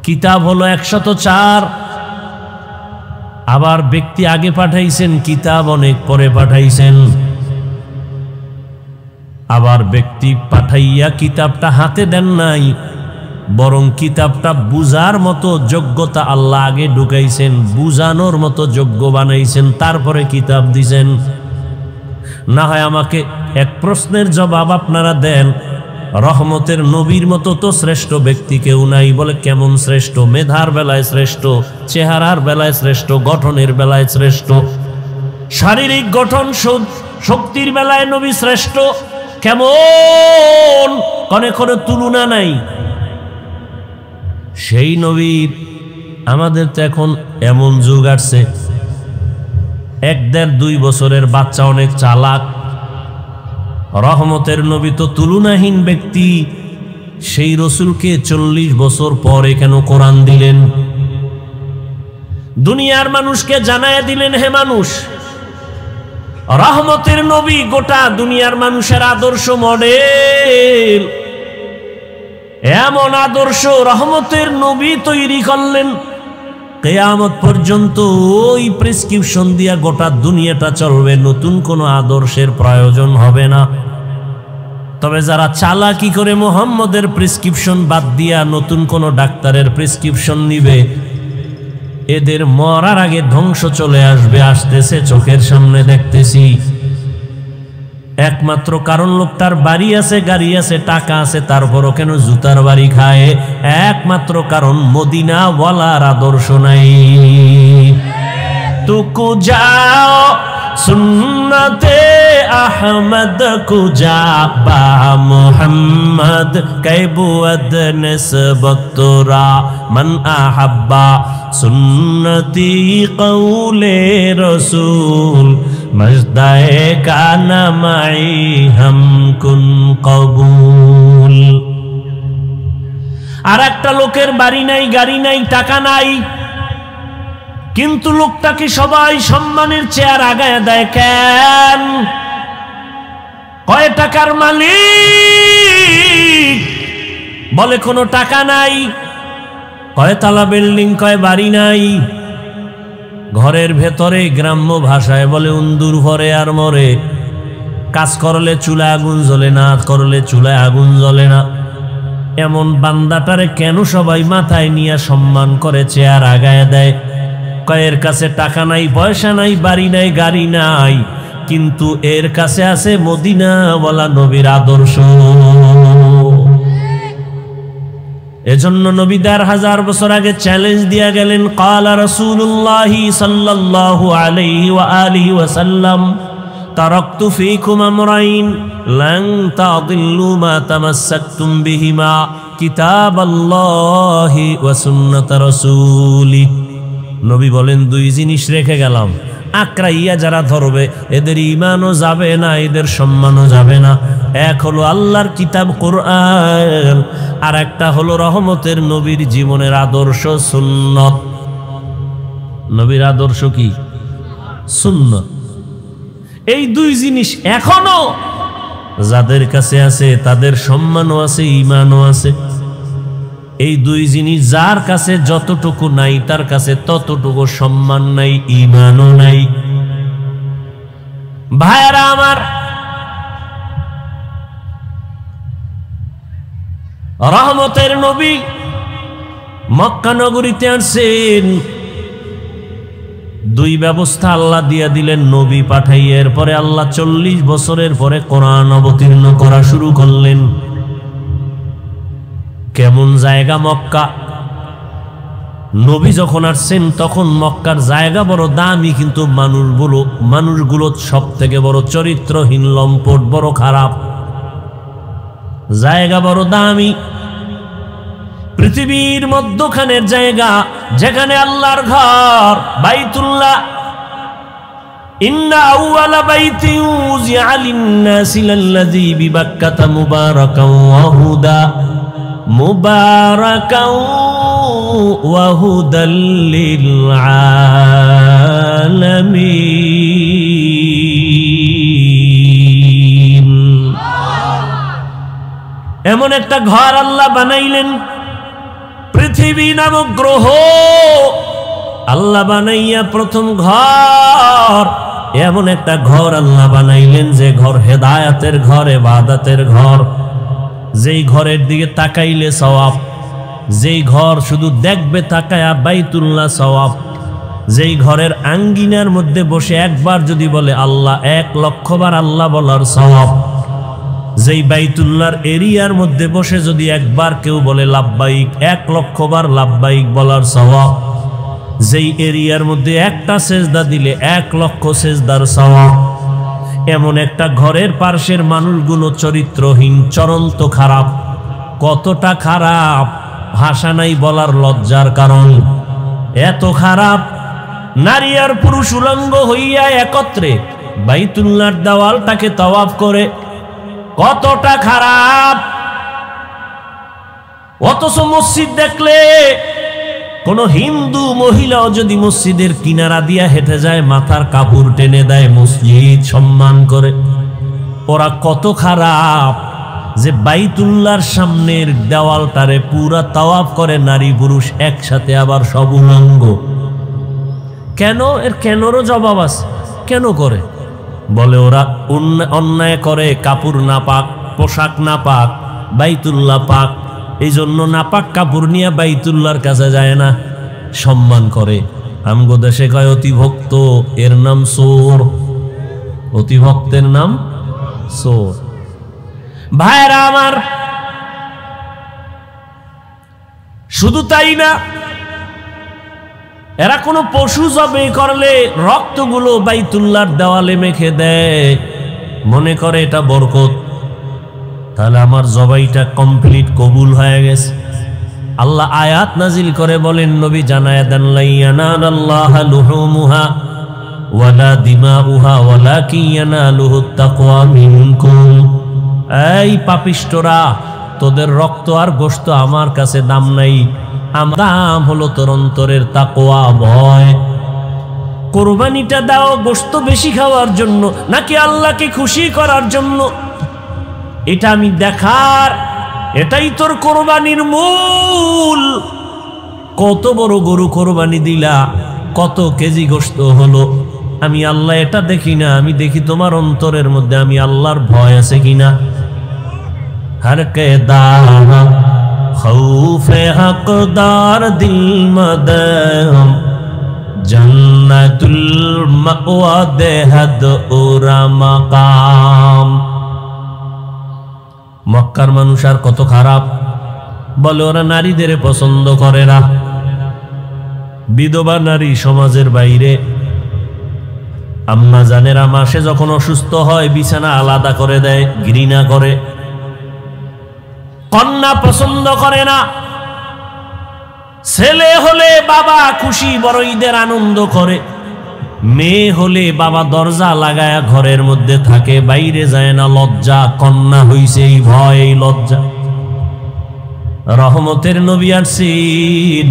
কিতাব হলো 104। আবার ব্যক্তি আগে পাঠাইছেন, কিতাব অনেক পরে পাঠাইছেন। আবার ব্যক্তি পাঠাইয়া কিতাবটা হাতে দেন নাই, বরং কিতাবটা বুঝার মতো যোগ্যতা আল্লাহ আগে ঢুকাইছেন, বুঝানোর মতো যোগ্য বানাইছেন, তারপরে কিতাব দিছেন। না হয় আমাকে এক প্রশ্নের জবাব আপনারা দেন, রহমতের নবীর মতো তো শ্রেষ্ঠ ব্যক্তি কেউ নাই। বলে কেমন শ্রেষ্ঠ? মেধার বেলায় শ্রেষ্ঠ, চেহারার বেলায় শ্রেষ্ঠ, গঠনের বেলায় শ্রেষ্ঠ, শারীরিক গঠন শক্তির বেলায় নবী শ্রেষ্ঠ, কেমন কনে করে তুলনা নাই। সেই নবীর আমাদের তো এখন এমন যুগ আসছে, 1-1.5-2 বছরের বাচ্চা অনেক চালাক। রহমতের নবী তো তুলনাহীন ব্যক্তি, সেই রসুলকে 40 বছর পরে কেন কোরআন দিলেন? দুনিয়ার মানুষকে জানায় দিলেন, হে মানুষ, রহমতের নবী গোটা দুনিয়ার মানুষের আদর্শ মডেল। এমন আদর্শ রহমতের নবী তৈরি করলেন, কিয়ামত পর্যন্ত ওই প্রেসক্রিপশন দিয়া গোটা দুনিয়াটা চলবে, নতুন কোনো আদর্শের প্রয়োজন হবে না। তবে যারা চালাকি করে মুহাম্মদের প্রেসক্রিপশন বাদ দিয়া নতুন কোনো ডাক্তারের প্রেসক্রিপশন নিবে, এদের মরার আগে ধ্বংস চলে আসবে, আসতেছে চোখের সামনে দেখতেছি। একমাত্র কারণ লোকটার বাড়ি আছে, গাড়ি আছে, টাকা আছে, তারপরও কেন জুতার বাড়ি খায়? একমাত্র কারণ মদিনাওয়ালার আদর্শ নাই। তুকু যাও সুন্নতে আহমদ কুজা বা মুহাম্মদ কৈবুদ নিসবতরা মান আহাব্বা সুন্নতি কৌলে রসুল মজদায়ে কানা মাই হাম কুন কবুল। আর একটা লোকের বাড়ি নাই, গাড়ি নাই, টাকা নাই, কিন্তু লোকটাকে সবাই সম্মানের চেয়ার আগায় দেয় কেন? কয় টাকার মালিক? বলে কোনো টাকা নাই। কয় তালা বিল্ডিং? কয় বাড়ি নাই। ঘরের ভেতরে গ্রাম্য ভাষায় বলে উন্দুর ভরে আর মরে। কাজ করলে চুলায় আগুন জ্বলে না, করলে চুলায় আগুন জ্বলে না। এমন বান্দাটারে কেন সবাই মাথায় নিয়ে সম্মান করে চেয়ার আগায় দেয়? এর কাছে টাকা নাই, পয়সা নাই, বাড়ি নাই, গাড়ি নাই, কিন্তু এর কাছে আছে মদিনাওয়ালা নবীর আদর্শ। এজন্য নবী 1000 বছর আগে চ্যালেঞ্জ দিয়া গেলেন, ক্বালা রাসূলুল্লাহ সাল্লাল্লাহু আলাইহি ওয়া আলিহি ওয়াসাল্লাম তারাকতু ফীকুম আমরাইন লান তাদিল্লু মা তামাসসাকতুম বিহিমা কিতাবাল্লাহি ওয়া সুন্নাত রাসূলি। নবী বলেন, 2 জিনিস রেখে গেলাম, আঁকড়াইয়া যারা ধরবে এদের ঈমানও যাবে না, এদের সম্মানও যাবে না। এক হলো আল্লাহর কিতাব কোরআন, আর একটা হলো রহমতের নবীর জীবনের আদর্শ সুন্নত। নবীর আদর্শ কি? সুন্নত। এই 2 জিনিস এখনো যাদের কাছে আছে তাদের সম্মানও আছে, ঈমানও আছে। এই 2 জিনিস যার কাছে যতটুকু নাই তার কাছে ততটুকু সম্মান নাই, ঈমানও নাই। ভাইরা আমার, রহমতের নবী মক্কা নগরীতে আসছেন, 2 ব্যবস্থা আল্লাহ দিয়া দিলেন নবী পাঠাইয়া। এরপরে আল্লাহ 40 বছরের পরে কোরআন অবতীর্ণ করা শুরু করলেন। কেমন জায়গা মক্কা? নবী যখন আসছেন তখন মক্কার জায়গা বড় দামি, কিন্তু মানুষগুলো সব থেকে বড় চরিত্রহীন, লম্পট, বড় খারাপ। জায়গা বড় দামি, পৃথিবীর মধ্যখানের জায়গা, যেখানে আল্লাহর ঘর বাইতুল্লাহ। ইন্না আউওয়ালা বাইতিন উযিআ লিন-নাসি লাল্লাযী বিবাক্কাতা মুবারাকান ওয়া হুদা মুবারাকাও ওয়া হুদাল লিল আলামিন। এমন একটা ঘর আল্লাহ বানাইলেন, পৃথিবী নামক গ্রহ আল্লাহ বানাইয়া প্রথম ঘর, এমন একটা ঘর আল্লাহ বানাইলেন যে ঘর হেদায়েতের ঘর, ইবাদতের ঘর, যেই ঘরের দিকে তাকাইলে সওয়াব, যেই ঘর শুধু দেখবে তাকায়া বাইতুল্লাহ সওয়াব, যেই ঘরের আঙ্গিনার মধ্যে বসে একবার যদি বলে আল্লাহ, 1,00,000 বার আল্লাহ বলার সওয়াব, যেই বাইতুল্লাহর এরিয়ার মধ্যে বসে যদি একবার কেউ বলে লাব্বাইক, 1,00,000 বার লাব্বাইক বলার সওয়াব, যেই এরিয়ার মধ্যে একটা সেজদা দিলে 1,00,000 সেজদার সওয়াব। এমন একটা ঘরের পার্শ্বের মানুষগুলো চরিত্রহীন, চরন্ত খারাপ। কতটা খারাপ ভাষা নাই বলার, লজ্জার কারণ। এত খারাপ, নারী আর পুরুষ উলঙ্গ হইয়া একত্রে বাইতুল্লাহর দেওয়ালটাকে তাওয়াফ করে। কতটা খারাপ! অথচ মসজিদ দেখলে কোন হিন্দু মহিলাও যদি মসজিদের কিনারা দিয়া হেঁটে যায়, মাথার কাপড় টেনে দেয়, মসজিদ সম্মান করে। ওরা কত খারাপ যে বাইতুল্লাহর সামনের দেওয়ালটারে পুরা তাওয়াফ করে নারী পুরুষ একসাথে, আবার সব উলঙ্গ। কেন? এর কেনরও জবাব আছে। কেন করে? বলে ওরা অন্যায় করে, কাপড় না পাক, পোশাক না পাক, বাইতুল্লাহ পাক, এই জন্য নাপাক কাপড় নিয়ে বাইতুল্লাহর কাছে যায় না, সম্মান করে। আমগো দেশে কয় অতিভক্ত, এর নাম চোর। অতিভক্তের নাম চোর। ভাইরা আমার, শুধু তাই না, এরা কোনো পশু জবাই করলে রক্তগুলো বাইতুল্লাহর দেওয়ালে মেখে দেয়, মনে করে এটা বরকত। তাহলে আমার জবাইটা কমপ্লিট, কবুল হয়ে গেছে। আল্লাহ আয়াত নাজিল করে বলেন, নবী জানায় দেন, লা ইয়ানালাল্লাহা লুহুমুহা ওয়ালা দিমাউহা ওয়ালাকিন ইয়ানালুহুত তাকওয়া মিনকুম। এই পাপিষ্টরা, তোদের রক্ত আর গোশত আমার কাছে দাম নাই, আমার দাম হলো তোর অন্তরের তাকওয়া, ভয়। কুরবানিটা দাও গোশত বেশি খাওয়ার জন্য নাকি আল্লাহকে খুশি করার জন্য? এটা আমি দেখার, এটাই তোর কোরবানির মূল। কত বড় গরু কোরবানি দিলা, কত কেজি গোশত হলো, আমি আল্লাহ এটা দেখি না, আমি দেখি তোমার অন্তরের মধ্যে আমি আল্লাহর ভয় আছে কিনা। हर के दाम खौफे हकदार दिल मदम जन्नतुल मअवा देहद उरा मकाम। মক্কার মানুষ আর কত খারাপ! বলে ওরা নারীদের পছন্দ করে না। বিধবা নারী সমাজের বাইরে। আম্মা জানেরা মাসে যখন অসুস্থ হয় বিছানা আলাদা করে দেয়, ঘৃণা করে। কন্যা পছন্দ করে না। ছেলে হলে বাবা খুশি, বড় ঈদের আনন্দ করে। মেয়ে হলে বাবা দরজা লাগায়া ঘরের মধ্যে থাকে, বাইরে যায় না, লজ্জা। কন্যা হইছে এই ভয়, এই লজ্জা। রহমতের নবী আসছেন,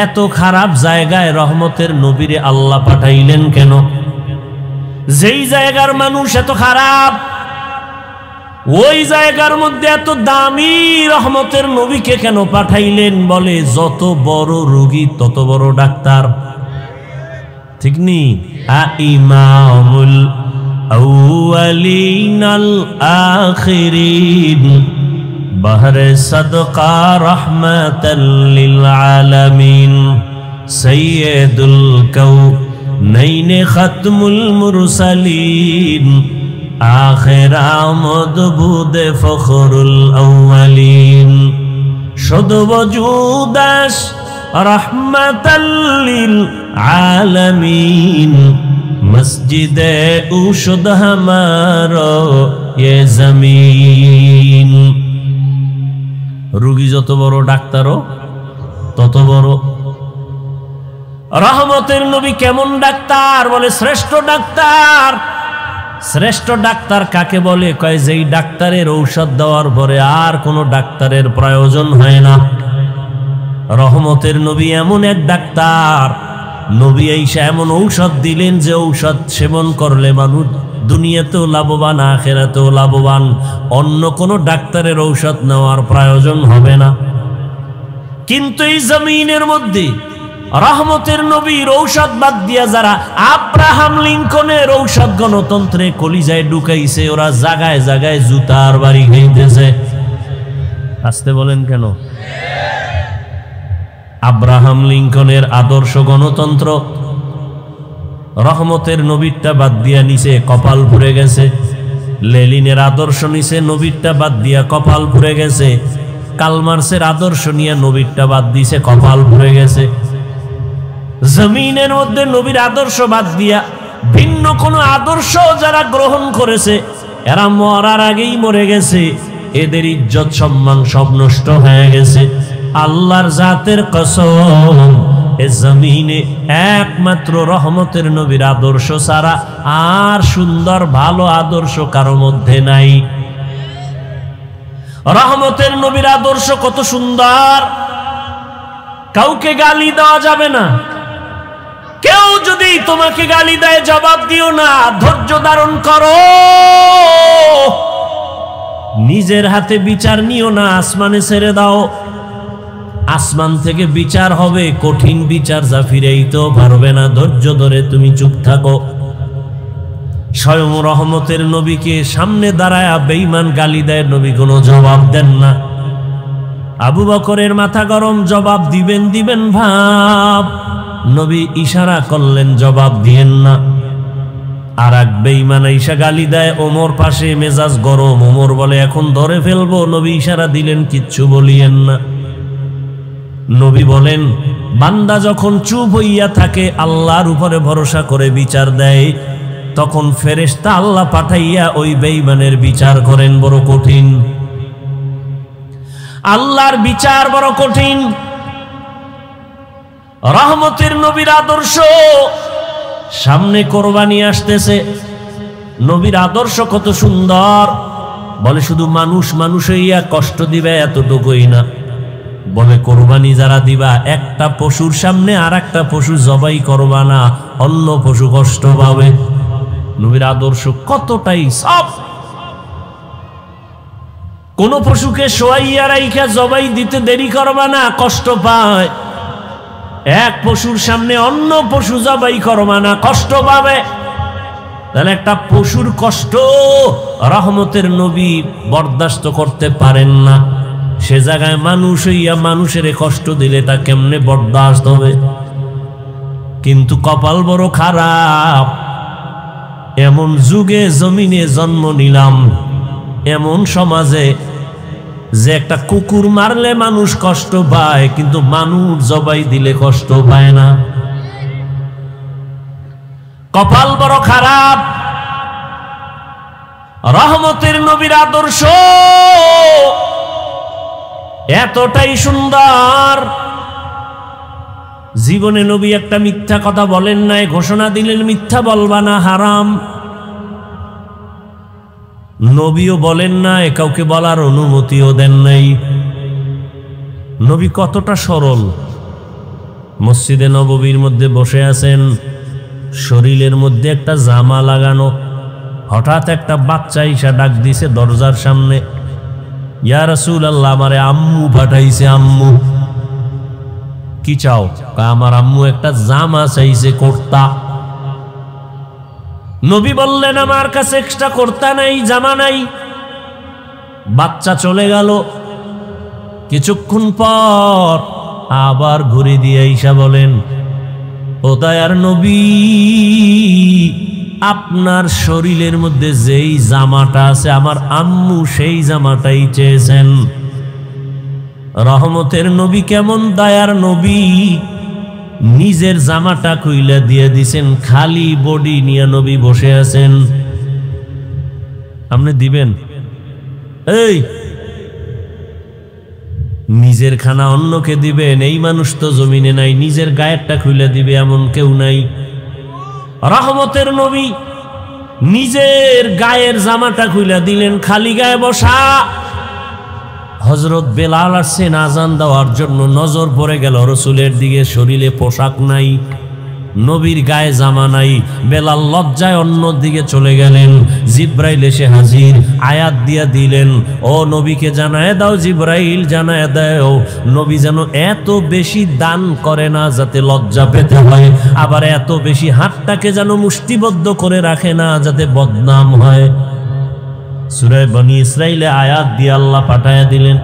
এত খারাপ জায়গায় রহমতের নবীরে আল্লাহ পাঠাইলেন কেন? যেই জায়গার মানুষ এত খারাপ, ওই জায়গার মধ্যে এত দামি রহমতের নবীকে কেন পাঠাইলেন? বলে যত বড় রোগী তত বড় ডাক্তার, ঠিক নি? ইমামুল আউয়ালিন আল আখিরিন বাহরে সাদকা রাহমাতাল লিল আলামিন সাইয়্যিদুল কাউনাইন খাতমুল মুরসালিন আখির আমদ বুদে ফখরুল আউয়ালিন শুদ ওজুদাস রাহমাতাল লিল আলামিন মসজিদে উশুদ হামারো ইয়ে জমিন। রোগী যত বড় ডাক্তারও তত বড়। রহমতের নবী কেমন ডাক্তার? বলে শ্রেষ্ঠ ডাক্তার। শ্রেষ্ঠ ডাক্তার কাকে বলে? কয় যেই ডাক্তারের ঔষধ দেওয়ার পরে আর কোনো ডাক্তারের প্রয়োজন হয় না। রহমতের নবী এমন এক ডাক্তার, নবী আইসা এমন ঔষধ দিলেন যে ঔষধ সেবন করলে মানুষ দুনিয়াতেও লাভবান, আখিরাতেও লাভবান। অন্য কোনো ডাক্তারের ঔষধ নেওয়ার প্রয়োজন হবে না। কিন্তু এই জমিনের মধ্যে রহমতের নবীর ঔষধ বাদ দিয়া যারা আব্রাহাম লিঙ্কনের ঔষধ গণতন্ত্রে কলিজায় ঢুকাইছে, ওরা জায়গায় জায়গায় জুতার বাড়ি খাইতেছে। আসতে বলেন কেন? আব্রাহাম লিঙ্কনের আদর্শ গণতন্ত্র রহমতের নবীরটা বাদ দিয়া নিচে, কপাল পুড়ে গেছে। লেনিনের আদর্শ নিচে, নবীরটা বাদ দিয়া কপাল পুড়ে গেছে। কালমার্সের আদর্শ নিয়ে নবীরটা বাদ দিছে, কপাল পুড়ে গেছে। জমিনের মধ্যে নবীর আদর্শ বাদ দিয়া ভিন্ন কোনো আদর্শ যারা গ্রহণ করেছে এরা মরার আগেই মরে গেছে, এদের ইজ্জত সম্মান সব নষ্ট হয়ে গেছে। আল্লাহর জাতের কসম, এ জমিনে একমাত্র রহমতের নবীর আদর্শ ছাড়া আর সুন্দর ভালো আদর্শ কারো মধ্যে নাই। রহমতের নবীর আদর্শ কত সুন্দর, কাউকে গালি দেওয়া যাবে না। কেউ যদি তোমাকে গালি দেয় জবাব দিও না, ধৈর্য ধারণ করো। নিজের হাতে বিচার নিও না, আসমানে ছেড়ে দাও। আসমান থেকে বিচার হবে, কঠিন বিচার, যা ফিরাইতেও পারবে না। ধৈর্য ধরে তুমি চুপ থাকো। স্বয়ং রহমতের নবীকে সামনে দাঁড়ায় বেঈমান গালি দেয়, নবী কোনো জবাব দেন না। আবু বকরের মাথা গরম, জবাব দিবেন ভাব, নবী ইশারা করলেন জবাব দিয়েন না। আর এক বেঈমান ঈশা গালি দেয়, ওমর পাশে, মেজাজ গরম। ওমর বলে এখন ধরে ফেলবো, নবী ইশারা দিলেন কিচ্ছু বলিয়েন না। নবী বলেন বান্দা যখন চুপ হইয়া থাকে, আল্লাহর উপরে ভরসা করে বিচার দেয়, তখন ফেরেশতা আল্লাহ পাঠাইয়া ওই বেঈমানের বিচার করেন। বড় কঠিন, আল্লাহর বিচার বড় কঠিন। রহমতের নবীর আদর্শ, সামনে কোরবানি আসতেছে, নবীর আদর্শ কত সুন্দর। বলে শুধু মানুষ মানুষ হইয়া কষ্ট দিবে এতটুকুই না, বলে কোরবানি যারা দিবা একটা পশুর সামনে আর একটা পশু জবাই করবা না, অন্য পশু কষ্ট পাবে। নবীর আদর্শ কতটাই সব। কোন পশুকে শোয়াইয়া রাইখা জবাই দিতে দেরি করবা না, কষ্ট পায়। এক পশুর সামনে অন্য পশু জবাই করবা না, কষ্ট পাবে। তাহলে একটা পশুর কষ্ট রহমতের নবী বরদাস্ত করতে পারেন না, সে জায়গায় মানুষ হইয়া মানুষের কষ্ট দিলে তা কেমনে বরদাস্ত হবে? কিন্তু কপাল বড় খারাপ, এমন যুগে জমিনে জন্ম নিলাম, এমন সমাজে যে একটা কুকুর মারলে মানুষ কষ্ট পায়, কিন্তু মানুষ জবাই দিলে কষ্ট পায় না। কপাল বড় খারাপ। রহমতের নবীর আদর্শ এতটাই সুন্দর, জীবনে নবী একটা মিথ্যা কথা বলেন নাই, ঘোষণা দিলেন মিথ্যা বলবা না, হারাম। নবীও বলেন নাই, কাউকে বলার অনুমতিও দেন নাই। নবী কতটা সরল। মসজিদে নববীর মধ্যে বসে আছেন, শরীরের মধ্যে একটা জামা লাগানো, হঠাৎ একটা বাচ্চা ঈশা ডাক দিছে দরজার সামনে, ইয়া রাসূলুল্লাহ, আমারে আম্মু পাঠাইছে। আম্মু কি চাও? আমার আম্মু একটা জামা চাইছে, কুর্তা। নবী বললেন আমার কাছে এক্সট্রা কুর্তা নাই, জামা নাই। বাচ্চা চলে গেল। কিছুক্ষণ পর আবার ঘুরে দিয়ে ঈশা বলেন, ও দয়ার নবী, আপনার শরীরের মধ্যে যেই জামাটা আছে আমার আম্মু সেই জামাটাই চেয়েছেন। রহমতের নবী কেমন দয়ার নবী, নিজের জামাটা খুইলা দিয়ে দিছেন, খালি বডি নিয়ে নবী বসে আছেন। আপনি দিবেন? এই নিজের খানা অন্যকে দিবেন, এই মানুষ তো জমিনে নাই। নিজের গায়েরটা খুইলা দিবে এমন কেউ নাই। রহমতের নবী নিজের গায়ের জামাটা খুইলা দিলেন, খালি গায়ে বসা। হযরত বেলাল আসছেন আজান দেওয়ার জন্য, নজর পড়ে গেল রাসূলের দিকে, শরীরে পোশাক নাই, নবীর গায়ে জামা নাই। বেলাল লজ্জায় অন্য দিকে চলে গেলেন। জিব্রাইল এসে হাজির, আয়াত দিয়া দিলেন, ও নবীকে জানায় দাও, জিব্রাইল জানায় দাও, নবী যেন এত বেশি দান করে না যাতে লজ্জা পেতে হয়, আবার এত বেশি হাতটাকে যেন মুষ্টিবদ্ধ করে রাখে না যাতে বদনাম হয়। সূরা বনী ইসরাইলে আয়াত দিয়ে আল্লাহ পাঠায়া দিলেন।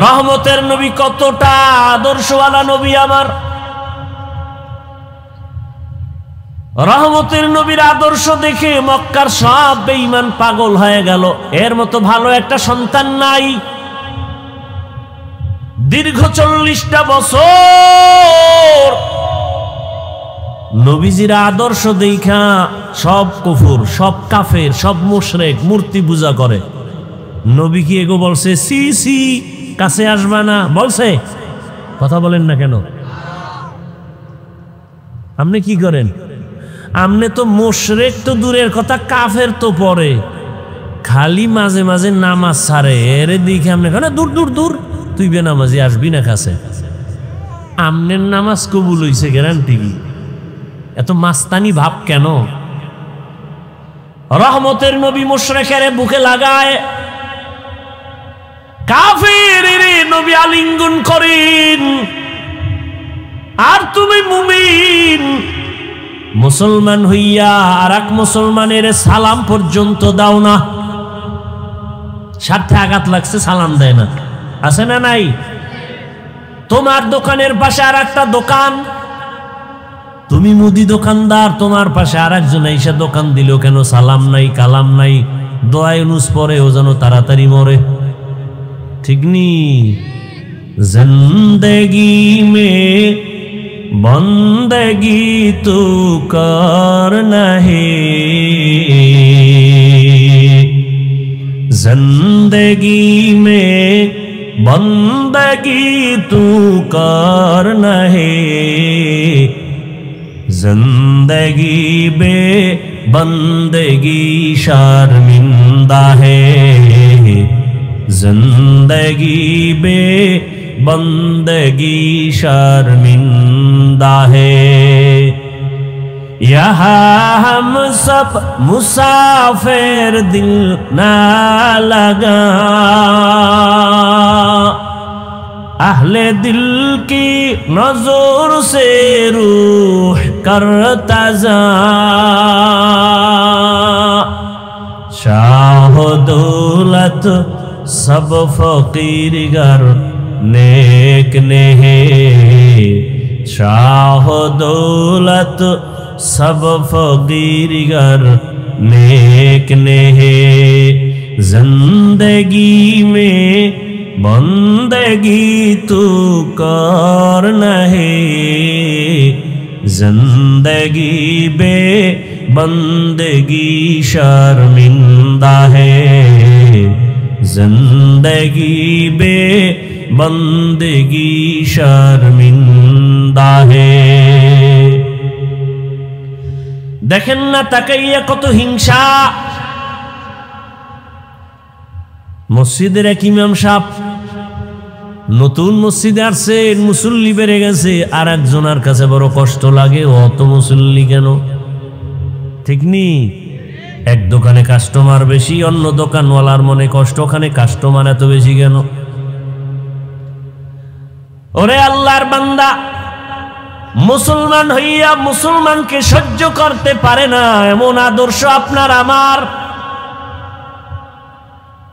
রহমতের নবী কতটা আদর্শওয়ালা নবী আমার। রহমতের নবীর আদর্শ দেখে মক্কার সব বেঈমান পাগল হয়ে গেল। এর মতো ভালো একটা সন্তান নাই। দীর্ঘ 40টা বছর নবীজির আদর্শ দেখা সব কুফর, সব কাফের, সব মুশরিক মূর্তি পূজা করে। নবী কি এগো বলছে সি সি কাছে আসবা না? বলছে? কথা বলেন না কেন? আপনি কি করেন? আপনি তো মুশরিক তো দূরের কথা, কাফের তো পরে খালি মাঝে মাঝে নামাজ ছাড়ে। এর দিকে আপনি দূর দূর দূর, তুই বেনামাজি আসবি না কাছে। আমনের নামাজ কবুল হইছে গ্যারান্টি কি? এত মাস্তানি ভাব কেন? রহমতের নবী মুশরিকের বুকে লাগায়, কাফেরের নবী আলিঙ্গন করেন, আর তুমি মুমিন মুসলমান হইয়া আর এক মুসলমানের সালাম পর্যন্ত দাও না। স্বার্থে আঘাত লাগছে, সালাম দেয় না। আছে না নাই? তোমার দোকানের পাশে আর একটা দোকান, তুমি মুদি দোকানদার, তোমার পাশে আর একজন এসে দোকান দিল, কেন সালাম নাই, কালাম নাই, দোয়া ইউনুস পরে ও যেন তাড়াতাড়ি মরে। ঠিক নি? জিন্দেগি মে বন্দেগি তু করনা হে, जिंदगी में बंदगी तू करना है, जिंदगी बे बंदगी शर्मिंदा है, जिंदगी बे बंदगी शर्मिंदा है। यहाँ हम सब मुसाफिर दिल ना लगा, अहले दिल की नजर से रूह करता जा, शाह दौलत सब फकीर गर नेक ने है, शाह दौलत सब फकीर गर नेक ने है, जिंदगी में बंदगी तू करना है, जिंदगी बे बंदगी शर्मिंदा है, जिंदगी बे बंदगी शर्मिंदा है। দেখেন না তাকাইয়া কত হিংসা। মসজিদের এক ইমাম সাহেব নতুন মসজিদে আসছেন, মুসল্লি বেড়ে গেছে, আর একজনের কাছে বড় কষ্ট লাগে, অত মুসল্লি কেন? ঠিক নি? এক দোকানে কাস্টমার বেশি, অন্য দোকানওয়ালার মনে কষ্ট, ওখানে কাস্টমার এত বেশি কেন? ওরে আল্লাহর বান্দা, মুসলমান হইয়া মুসলমানকে সহ্য করতে পারে না, এমন আদর্শ আপনার আমার।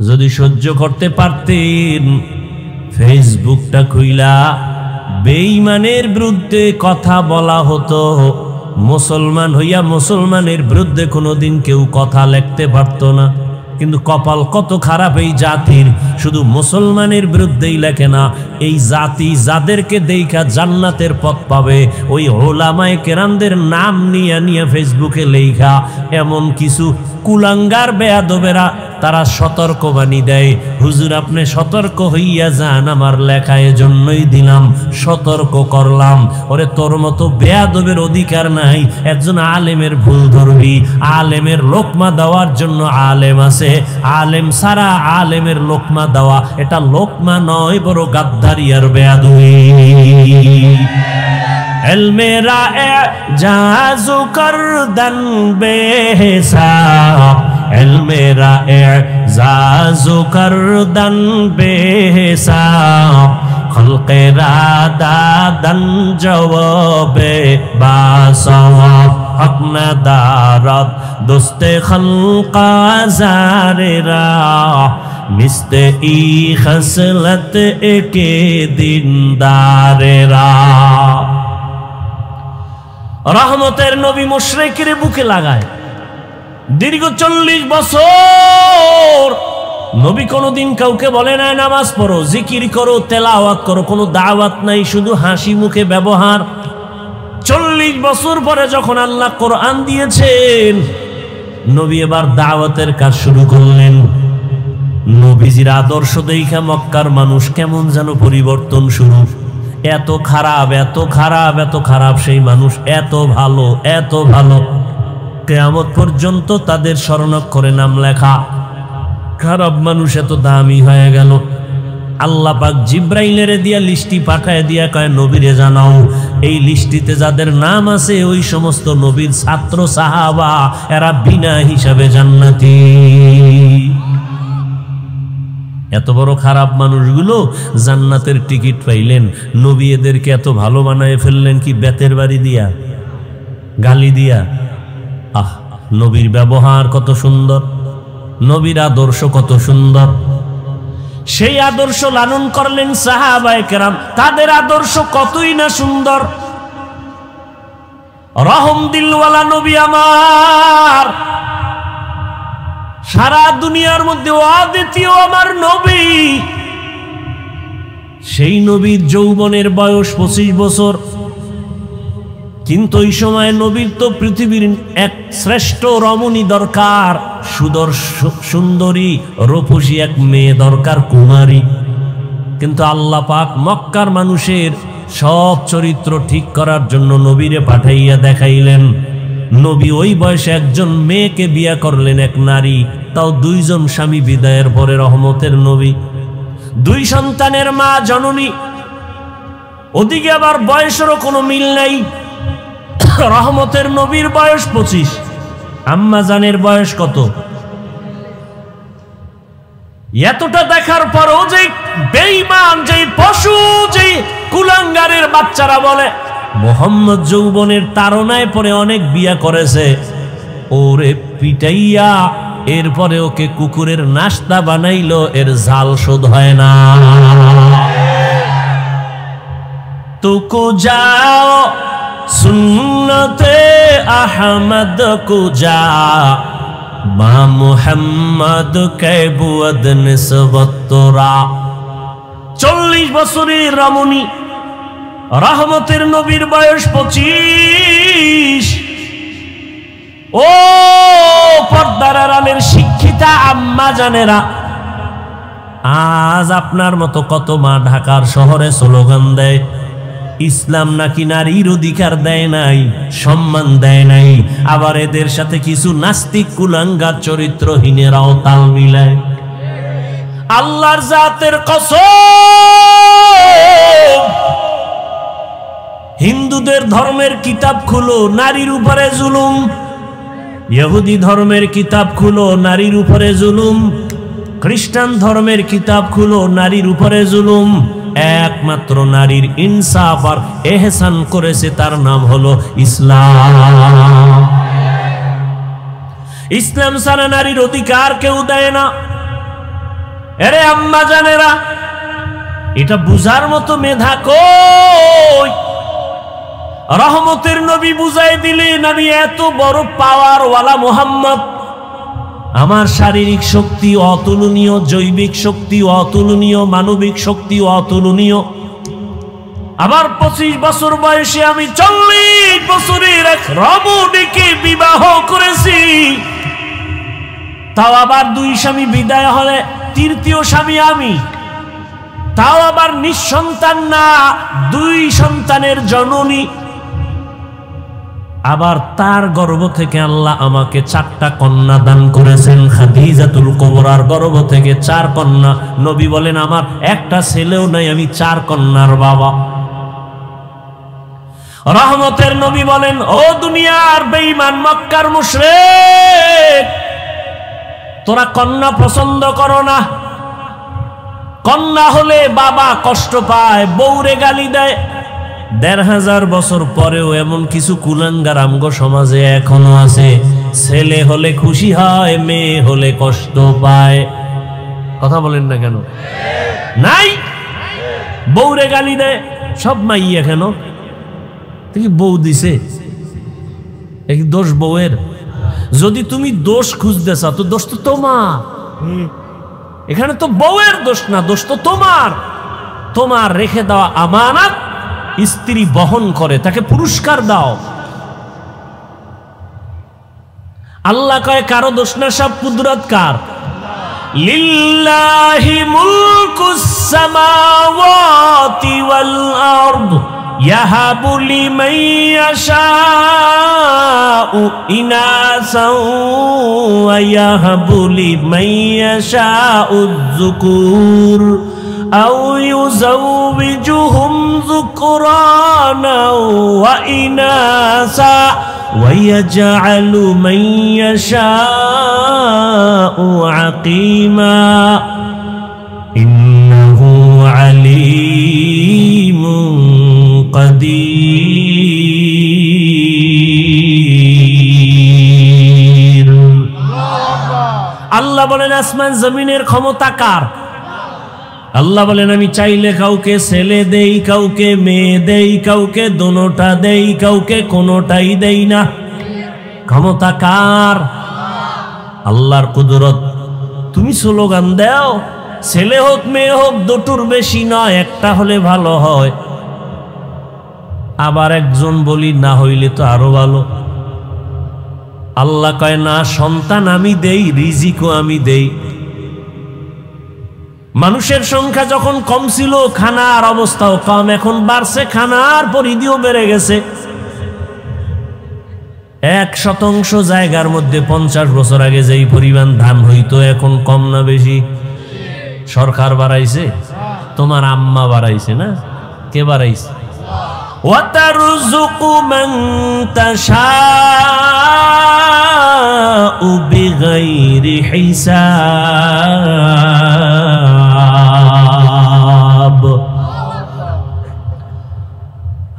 যদি সহ্য করতে পারতেন, ফেসবুকটা খুইলা বেঈমানের বিরুদ্ধে কথা বলা হতো। মুসলমান হইয়া মুসলমানের বিরুদ্ধে কোনোদিন কেউ কথা লিখতে পারত না। কিন্তু কপাল কত খারাপ এই জাতির, শুধু মুসলমানের বিরুদ্ধেই লেখে না, এই জাতি যাদেরকে দেখা জান্নাতের পথ পাবে ওই ওলামায়ে কেরামদের নাম নিয়ে নিয়ে ফেসবুকে লেখা। এমন কিছু কুলাঙ্গার বেয়াদবেরা তারা সতর্কবাণী দেয়, হুজুর আপনি সতর্ক হইয়া যান, আমার লেখা এজন্যই দিলাম, সতর্ক করলাম। ওরে তোর মতো বেয়াদবের অধিকার নাই, একজন আলেমের ভুল ধরবি, আলেমের লোকমা দেওয়ার জন্য আলেম আছে, আলেম সারা আলেমের লোকমা দেওয়া এটা লোকমা নয়, বড় গাদ্দারি আর বেয়াদবি। এলমেরা এজাজু করদন বেহিসাব, এলমেরা এজাজু করদন বেহিসাব, খলকেরা দাদন জবাবে বাসওয়াব, হক নাদারত দোস্তে খলকা জারেরা, মিস্তে ই খসলত একে দিনদারেরা। রহমতের নবী মুশরিকের বুকে লাগায়। দীর্ঘ 40 বছর নবী কোনোদিন কাউকে বলে না নামাজ পড়ো, জিকির করো, তেলাওয়াত করো, কোনো দাওয়াত নাই, শুধু হাসি মুখে ব্যবহার। 40 40 বছর পরে যখন আল্লাহ কোরআন দিয়েছেন, নবী এবার দাওয়াতের কাজ শুরু করলেন। নবীজির আদর্শ দেখা মক্কার মানুষ কেমন যেন পরিবর্তন শুরু। এত খারাপ, এত খারাপ, এত খারাপ সেই মানুষ এত ভালো, এত ভালো, কিয়ামত পর্যন্ত তাদের স্মরণাক্ষরে নাম লেখা। খারাপ মানুষ এত দামি হয়ে গেল। আল্লাহ পাক জিব্রাইলের দিয়া লিস্টি পাঠায় দিয়া কয়, নবীরে জানাও এই লিস্টিতে যাদের নাম আছে ওই সমস্ত নবীর ছাত্র সাহাবা, এরা বিনা হিসাবে জান্নাতি। এত বড় খারাপ মানুষগুলো জান্নাতের টিকিট পাইলেন। নবী এদেরকে এত ভালো বানায় ফেললেন কি বেতের বাড়ি দিয়া, গালি দিয়া? আহ, নবীর ব্যবহার কত সুন্দর, নবীর আদর্শ কত সুন্দর। সেই আদর্শ লালন করলেন সাহাবায়ে কেরাম। তাদের আদর্শ কতই না সুন্দর। রহম দিলওয়ালা নবী আমার, সারা দুনিয়ার মধ্যে অদ্বিতীয় আমার নবী। সেই নবীর যৌবনের বয়স 25 বছর, কিন্তু ওই সময় নবীর তো পৃথিবীর এক শ্রেষ্ঠ রমণী দরকার, সুন্দরী রূপসী এক মেয়ে দরকার, কুমারী। কিন্তু আল্লাহ পাক মক্কার মানুষের সব চরিত্র ঠিক করার জন্য নবীরে পাঠাইয়া দেখাইলেন। নবী ওই বয়সে একজন মেয়েকে বিয়ে করলেন, এক নারী, তাও 2 জন স্বামী বিদায়ের পরে। রহমতের নবী, 2 সন্তানের মা, জননী। ওদিকে আবার বয়সেরও কোনো মিল নাই। রহমতের নবীর বয়স 25, আম্মা জানের বয়স কত? এতটা দেখার পরও যে বেঈমান, যে পশু, যে কুলাঙ্গারের বাচ্চারা বলে মোহাম্মদ যৌবনের তাড়নায় পরে অনেক বিয়া করেছে, ওরে পিটাইয়া এরপরে ওকে কুকুরের নাস্তা বানাইলো, এর জাল শোধ হয় না। তুকু যাও সুন্নতে আহমদ কো যা, মা মুহাম্মদ কে বুয়দ নিসবত তোরা। 40 বছরের রমণী রহমতের নবীর বয়স 25। ও পর্দার আড়ালের শিক্ষিতা আম্মা জানেরা, আজ আপনার মতো কত মা ঢাকার শহরে স্লোগান দেয় ইসলাম নাকি নারীর অধিকার দেয় নাই, সম্মান দেয় নাই। আবার এদের সাথে কিছু নাস্তিক কুলাঙ্গার চরিত্রহীনেরাও তাল মিলায়। আল্লাহর জাতের কসম, হিন্দুদের ধর্মের কিতাব খুলো, নারীর উপরে জুলুম। ইহুদি ধর্মের কিতাব খুলো, নারীর উপরে জুলুম। খ্রিস্টান ধর্মের কিতাব খুলো, নারীর উপরে জুলুম। একমাত্র নারীর ইনসাফ আর এহসান করেছে, তার নাম হলো ইসলাম। ইসলাম ছাড়া নারীর অধিকার কেউ দেয় না। এরে আম্মা জানেরা, এটা বুঝার মতো মেধা কই? রহমতের নবী বুঝাই দিলেন, আমি এত বড় পাওয়ার ওয়ালা মুহাম্মদ, আমার শারীরিক শক্তি অতুলনীয়, জৈবিক শক্তি অতুলনীয়, মানবিক শক্তি অতুলনীয়। আবার 25 বছর বয়সে আমি 40 বছরের এক রমণীকে বিবাহ করেছি। তাও আবার 2 স্বামী বিদায় হলে 3য় স্বামী আমি। তাও আবার নিঃসন্তান না, 2 সন্তানের জননী। আবার তার গর্ভ থেকে আল্লাহ আমাকে 4টা কন্যা দান করেছেন। খাদিজাতুল কুবরার গর্ভ থেকে 4 কন্যা। নবী বলেন আমার একটা ছেলেও নাই, আমি 4 কন্যার বাবা। রহমতের নবী বলেন, ও দুনিয়ার বেঈমান মক্কার মুশরিক, তোরা কন্যা পছন্দ করো না। কন্যা হলে বাবা কষ্ট পায়, বউরে গালি দেয়। 1500 বছর পরেও এমন কিছু কুলাঙ্গার আমগো সমাজে এখনো আছে। ছেলে হলে খুশি হয়, মেয়ে হলে কষ্ট পায়। কথা বলেন না কেন? নাই, বউরে গালি দেয়। সব মাইয়া কেন? বউ দিছে, দোষ বউয়ের। যদি তুমি দোষ খুঁজতে চাও তো দোষ তো তোমার। এখানে তো বউয়ের দোষ না, দোষ তো তোমার। তোমার রেখে দেওয়া আমানত স্ত্রী বহন করে, তাকে পুরস্কার দাও। আল্লাহ কয় কারো দোষ না, সব কুদরত কার? লিল্লাহি মুলকুস সামাওয়াতি ওয়াল আরদ ইয়াহাবু লিমান ইয়াশাউ ইনাসাও ওয়া ইয়াহাবু লিমান ইয়াশাউ যুকুর আও ইউযাওবিজুহুম যুকরানা ওয়া ইনাসা وَيَجْعَلُ مَن يَشَاءُ عَقِيمًا إِنَّهُ عَلِيمٌ قَدِيرٌ আল্লাহ বলেন আসমান জমিনের ক্ষমতা কার? আল্লাহ বলেন আমি চাইলে কাউকে ছেলে দেই, কাউকে মেয়ে দেই, কাউকে দোনোটা দেই, কাউকে কোনোটাই দেই না। ক্ষমতা কার? আল্লাহর কুদরত। তুমি স্লোগান দাও ছেলে হোক মেয়ে হোক দুটোর বেশি নয়, একটা হলে ভালো হয়। আবার একজন বলি না হইলে তো আরো ভালো। আল্লাহ কয় না, সন্তান আমি দেই, রিজিকও আমি দেই। মানুষের সংখ্যা যখন কম ছিল খানার অবস্থাও কম, এখন বাড়ছে, খানার পরিধিও বেড়ে গেছে। 1% জায়গার মধ্যে 50 বছর আগে যেই পরিমাণ ধান হইতো এখন কম না বেশি? সরকার বাড়াইছে, তোমার আম্মা বাড়াইছে না? কে বাড়াইছে? ওয়াতারযুকু মান তাশাউ বিগাইরি হিসাব।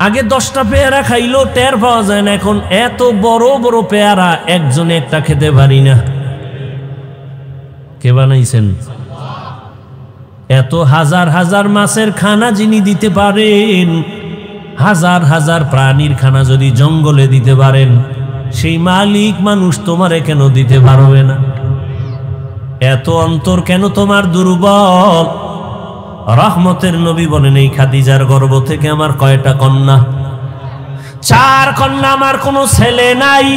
আগে 10টা পেয়ারা খাইলো টের পাওয়া যায় না, এখন এত বড় বড় পেয়ারা একজনে একটা খেতে পারি না। কে বানাইছেন? এত হাজার হাজার মাছের খানা যিনি দিতে পারেন, হাজার হাজার প্রাণীর খানা যদি জঙ্গলে দিতে পারেন, সেই মালিক মানুষ তোমারে কেন দিতে পারবে না? এত অন্তর কেন তোমার দুর্বল? রহমতের নবী বলেন এই খাদিজার গর্ভ থেকে আমার কয়টা কন্যা? 4 কন্যা, আমার কোনো ছেলে নাই।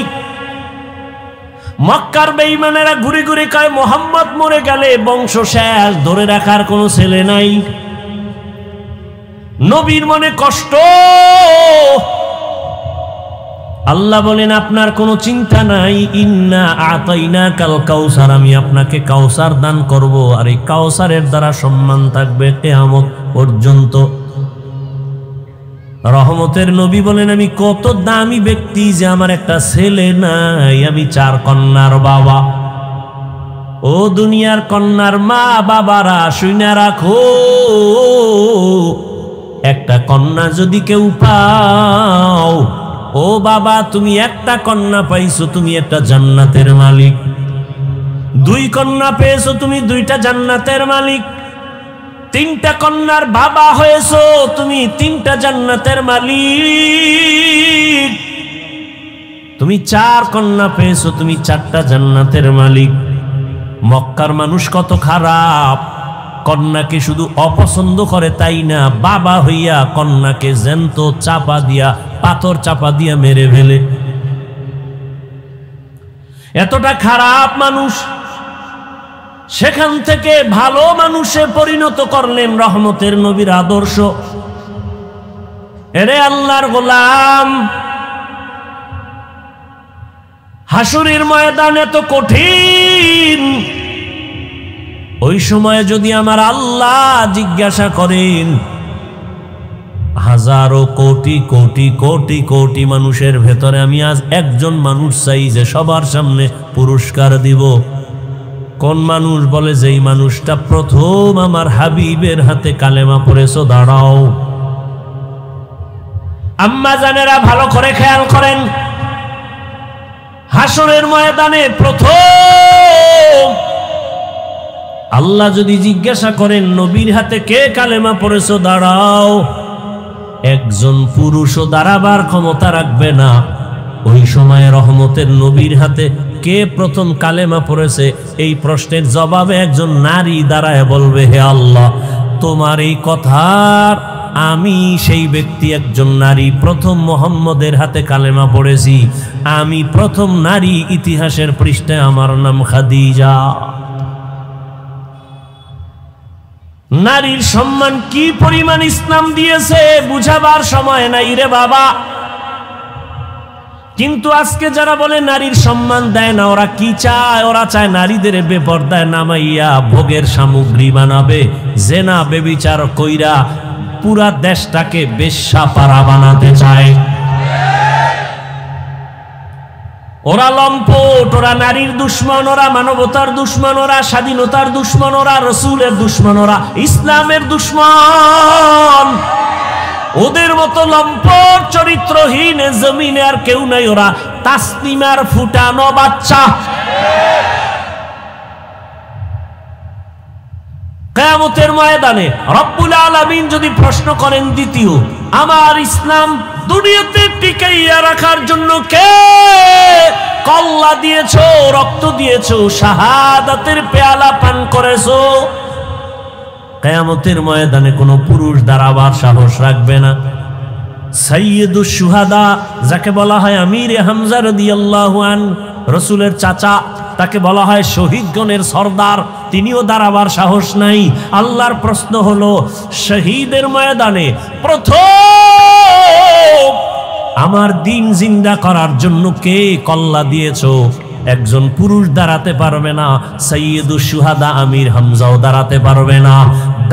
মক্কার বেঈমানেরা ঘুরে ঘুরে কয় মোহাম্মদ মরে গেলে বংশ শেষ, ধরে রাখার কোনো ছেলে নাই। নবীর মনে কষ্ট। আল্লাহ বলেন আপনার কোনো চিন্তা নাই, ইন্না আতাইনাকাল কাউসার, আমি আপনাকে কাউসার দান করব, আর এই কাউসারের দ্বারা সম্মান থাকবে কিয়ামত পর্যন্ত। রহমতের নবী বলেন আমি কত দামি ব্যক্তি যে আমার একটা ছেলে নাই, আমি 4 কন্যার বাবা। ও দুনিয়ার কন্যার মা বাবারা শুইনা রাখো, একটা কন্যা যদি কেউ পাও, ও বাবা তুমি একটা কন্যা পাইছো, তুমি একটা জান্নাতের মালিক। 2 কন্যা পেয়েছো, তুমি 2টা জান্নাতের মালিক। 3টা কন্যার বাবা হয়েছো, তুমি 3টা জান্নাতের মালিক। তুমি 4 কন্যা পেয়েছো, তুমি 4টা জান্নাতের মালিক। মক্কার মানুষ কত খারাপ, কন্যাকে শুধু অপছন্দ করে তাই না, বাবা হইয়া কন্যাকে জ্যান্ত চাপা দিয়া, পাথর চাপা দিয়া মেরে ফেলে। এতটা খারাপ মানুষ, সেখান থেকে ভালো মানুষে পরিণত করলেন রহমতের নবীর আদর্শ। এরে আল্লাহর গোলাম, হাসুরের ময়দান এত কঠিন, ওই সময় যদি আমার আল্লাহ জিজ্ঞাসা করেন, হাজারো কোটি কোটি কোটি কোটি মানুষের ভেতরে আমি আজ একজন মানুষ চাই যে সবার সামনে পুরস্কার দিব, কোন মানুষ? বলে যেই মানুষটা প্রথম আমার হাবিবের হাতে কালেমা পড়েছো, দাঁড়াও। আম্মা জানেরা ভালো করে খেয়াল করেন, হাসরের ময়দানে প্রথম আল্লাহ যদি জিজ্ঞাসা করেন নবীর হাতে কে কালেমা পড়েছো, দাঁড়াও, একজন পুরুষও দাঁড়াবার ক্ষমতা রাখবে না। ওই সময় রহমতের নবীর হাতে কে প্রথম কালেমা পড়েছে, এই প্রশ্নের জবাবে একজন নারী দাঁড়ায় বলবে, হে আল্লাহ, তোমার এই কথার আমি সেই ব্যক্তি একজন নারী, প্রথম মুহাম্মদের হাতে কালেমা পড়েছি, আমি প্রথম নারী ইতিহাসের পৃষ্ঠায়, আমার নাম খাদিজা। নারীর সম্মান কি পরিমাণ ইসলাম দিয়েছে বুঝাবার সময় নাই রে বাবা। কিন্তু আজকে যারা বলে নারীর সম্মান দেয় না, ওরা কি চায়? ওরা চায় নারীদের বেপরদায় নামাইয়া ভোগের সামগ্রী বানাবে, জেনা বেবিচার কইরা পুরা দেশটাকে বেশ্যাপাড়া বানাতে চায়। ওরা লম্পট, ওরা নারীর দুশ্মন, ওরা মানবতার দুশ্মন, ওরা স্বাধীনতার দুশ্মন, ওরা রসুলের দুশ্মন, ওরা ইসলামের দুশ্মন। ওদের মতো লম্পট চরিত্রহীন জমিনে আর কেউ নাই। ওরা তাসলিমার ফুটানো বাচ্চা। কিয়ামতের ময়দানে রব্বুল আলামিন যদি প্রশ্ন করেন, দ্বিতীয়, আমার ইসলাম দুনিয়াতে টিকাইয়া রাখার জন্য কে কল্লা দিয়েছো, রক্ত দিয়েছো, শাহাদাতের পেয়ালা পান করেছো? কিয়ামতের ময়দানে কোনো পুরুষ দাঁড়াবার সাহস রাখবে না। সাইয়্যিদুশ শুহাদা, যাকে বলা হয় আমিরে হামজা রাদিয়াল্লাহু আনহু, রাসূলের চাচা, তাকে বলা হয় শহীদগণের সরদার, তিনিও দাঁড়াবার সাহস নাই। আল্লাহর প্রশ্ন হলো, শহীদের ময়দানে প্রথম আমার দিন জিন্দা করার জন্য কে কল্লা দিয়েছো? একজন পুরুষ দাঁড়াতে পারবে না, সাইয়্যিদুশ শুহাদা আমির হামজাও দাঁড়াতে পারবে না।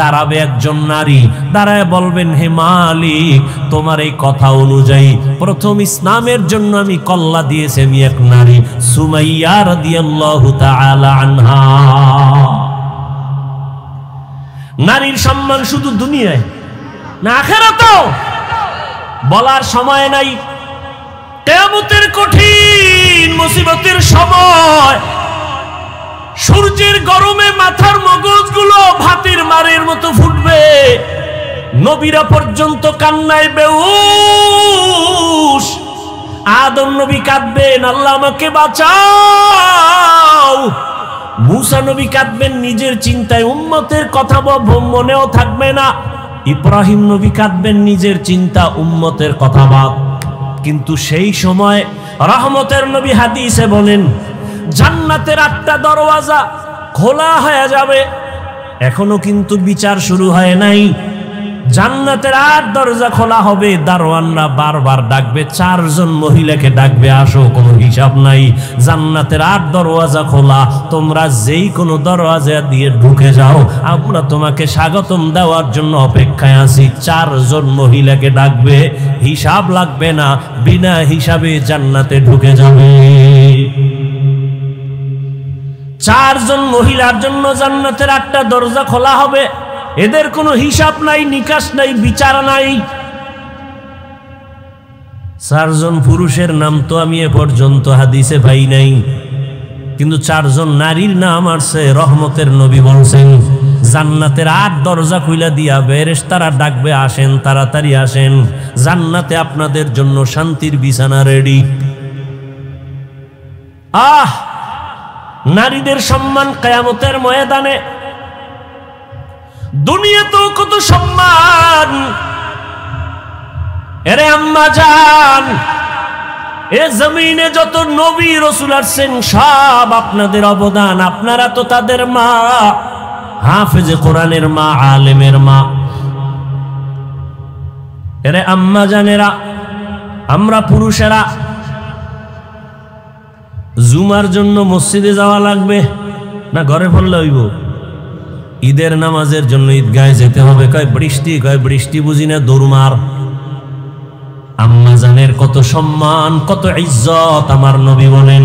দাঁড়াবে একজন নারী, দাঁড়ায় বলবেন, হে মালিক, তোমার এই কথা অনুযায়ী প্রথম ইসলামের জন্য আমি কল্লা দিয়েছি আমি এক নারী, সুমাইয়া রাদিয়াল্লাহু তাআলা আনহা। নারীর সম্মান শুধু দুনিয়ায় না আখিরাতেও বলার সময় নাই। কিয়ামতের কঠিন মুসিবতের সময় সূর্যের গরমে মাথার মগজগুলো ভাতের মারের মতো ফুটবে, নবীরা পর্যন্ত কান্নায় বেহুশ। আদম নবী কাঁদবেন, আল্লাহ আমাকে বাঁচাও। মুসা নবী কাঁদবেন নিজের চিন্তায়, উম্মতের কথা মনেও থাকবে না। ইব্রাহিম নবী কাঁদবেন নিজের চিন্তা, উম্মতের কথা বাদ। কিন্তু সেই সময় রহমতের নবী হাদিসে বলেন, জান্নাতের 8টা দরওয়াজা খোলা হয়ে যাবে। এখনো কিন্তু বিচার শুরু হয় নাই। জান্নাতের 8 দরজা খোলা হবে, দারোয়ানরা বারবার ডাকবে, 4 জন মহিলাকে ডাকবে, আসো, কোনো হিসাব নাই। জান্নাতের 8 দরওয়াজা খোলা, তোমরা যেই কোনো দরওয়াজা দিয়ে ঢুকে যাও, আমরা তোমাকে স্বাগতম দেওয়ার জন্য অপেক্ষায় আছি। 4 জন মহিলাকে ডাকবে, হিসাব লাগবে না, বিনা হিসাবে জান্নাতে ঢুকে যাবে। 4 জন মহিলার জন্য জান্নাতের 8টা দরজা খোলা হবে। এদের কোনো হিসাব নাই, নিকাশ নাই, বিচার নাই। 4 জন পুরুষের নাম তো আমি এ পর্যন্ত হাদিসে পাই নাই, কিন্তু 4 জন নারীর নাম আসছে। রহমতের নবী বলছেন, জান্নাতের 8 দরজা খুলে দিয়া ফেরেশতারা ডাকবে, আসেন, তাড়াতাড়ি আসেন, জান্নাতে আপনাদের জন্য শান্তির বিছানা রেডি। নারীদের সম্মান কিয়ামতের ময়দানে। দুনিয়াতেও কত সম্মান। এরে আম্মা জান, এ জমিনে যত নবী রাসূল আসছেন সব আপনাদের অবদান। আপনারা তো তাদের মা, হাফেজে কোরআনের মা, আলেমের মা। এরে আম্মা জানেরা, আমরা পুরুষেরা জুমার জন্য মসজিদে যাওয়া লাগবে না ঘরে পড়লে হইব? ঈদের নামাজের জন্য ঈদগাহে যেতে হবে, কয় বৃষ্টি, কয় বৃষ্টি বুঝি না, দৌড়মার। আম্মা জানের কত সম্মান, কত ইজ্জত। আমার নবী বলেন,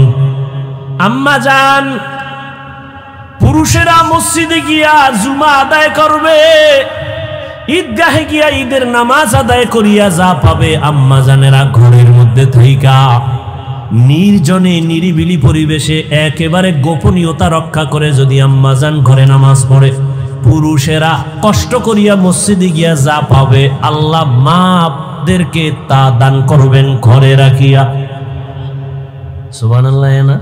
আম্মা জান, পুরুষেরা মসজিদে গিয়া জুমা আদায় করবে, ঈদগাহে গিয়া ঈদের নামাজ আদায় করিয়া যা পাবে, আম্মা জানেরা ঘরের মধ্যে থাইকা নির্জনে নিরিবিলি পরিবেশে একেবারে গোপনীয়তা রক্ষা করে যদি আম্মাজান ঘরে নামাজ পড়ে, পুরুষেরা কষ্ট করিয়া মসজিদে গিয়া যা পাবে আল্লাহ মাদেরকে তা দান করবেন ঘরে রাখিয়া। সুবহানাল্লাহ। না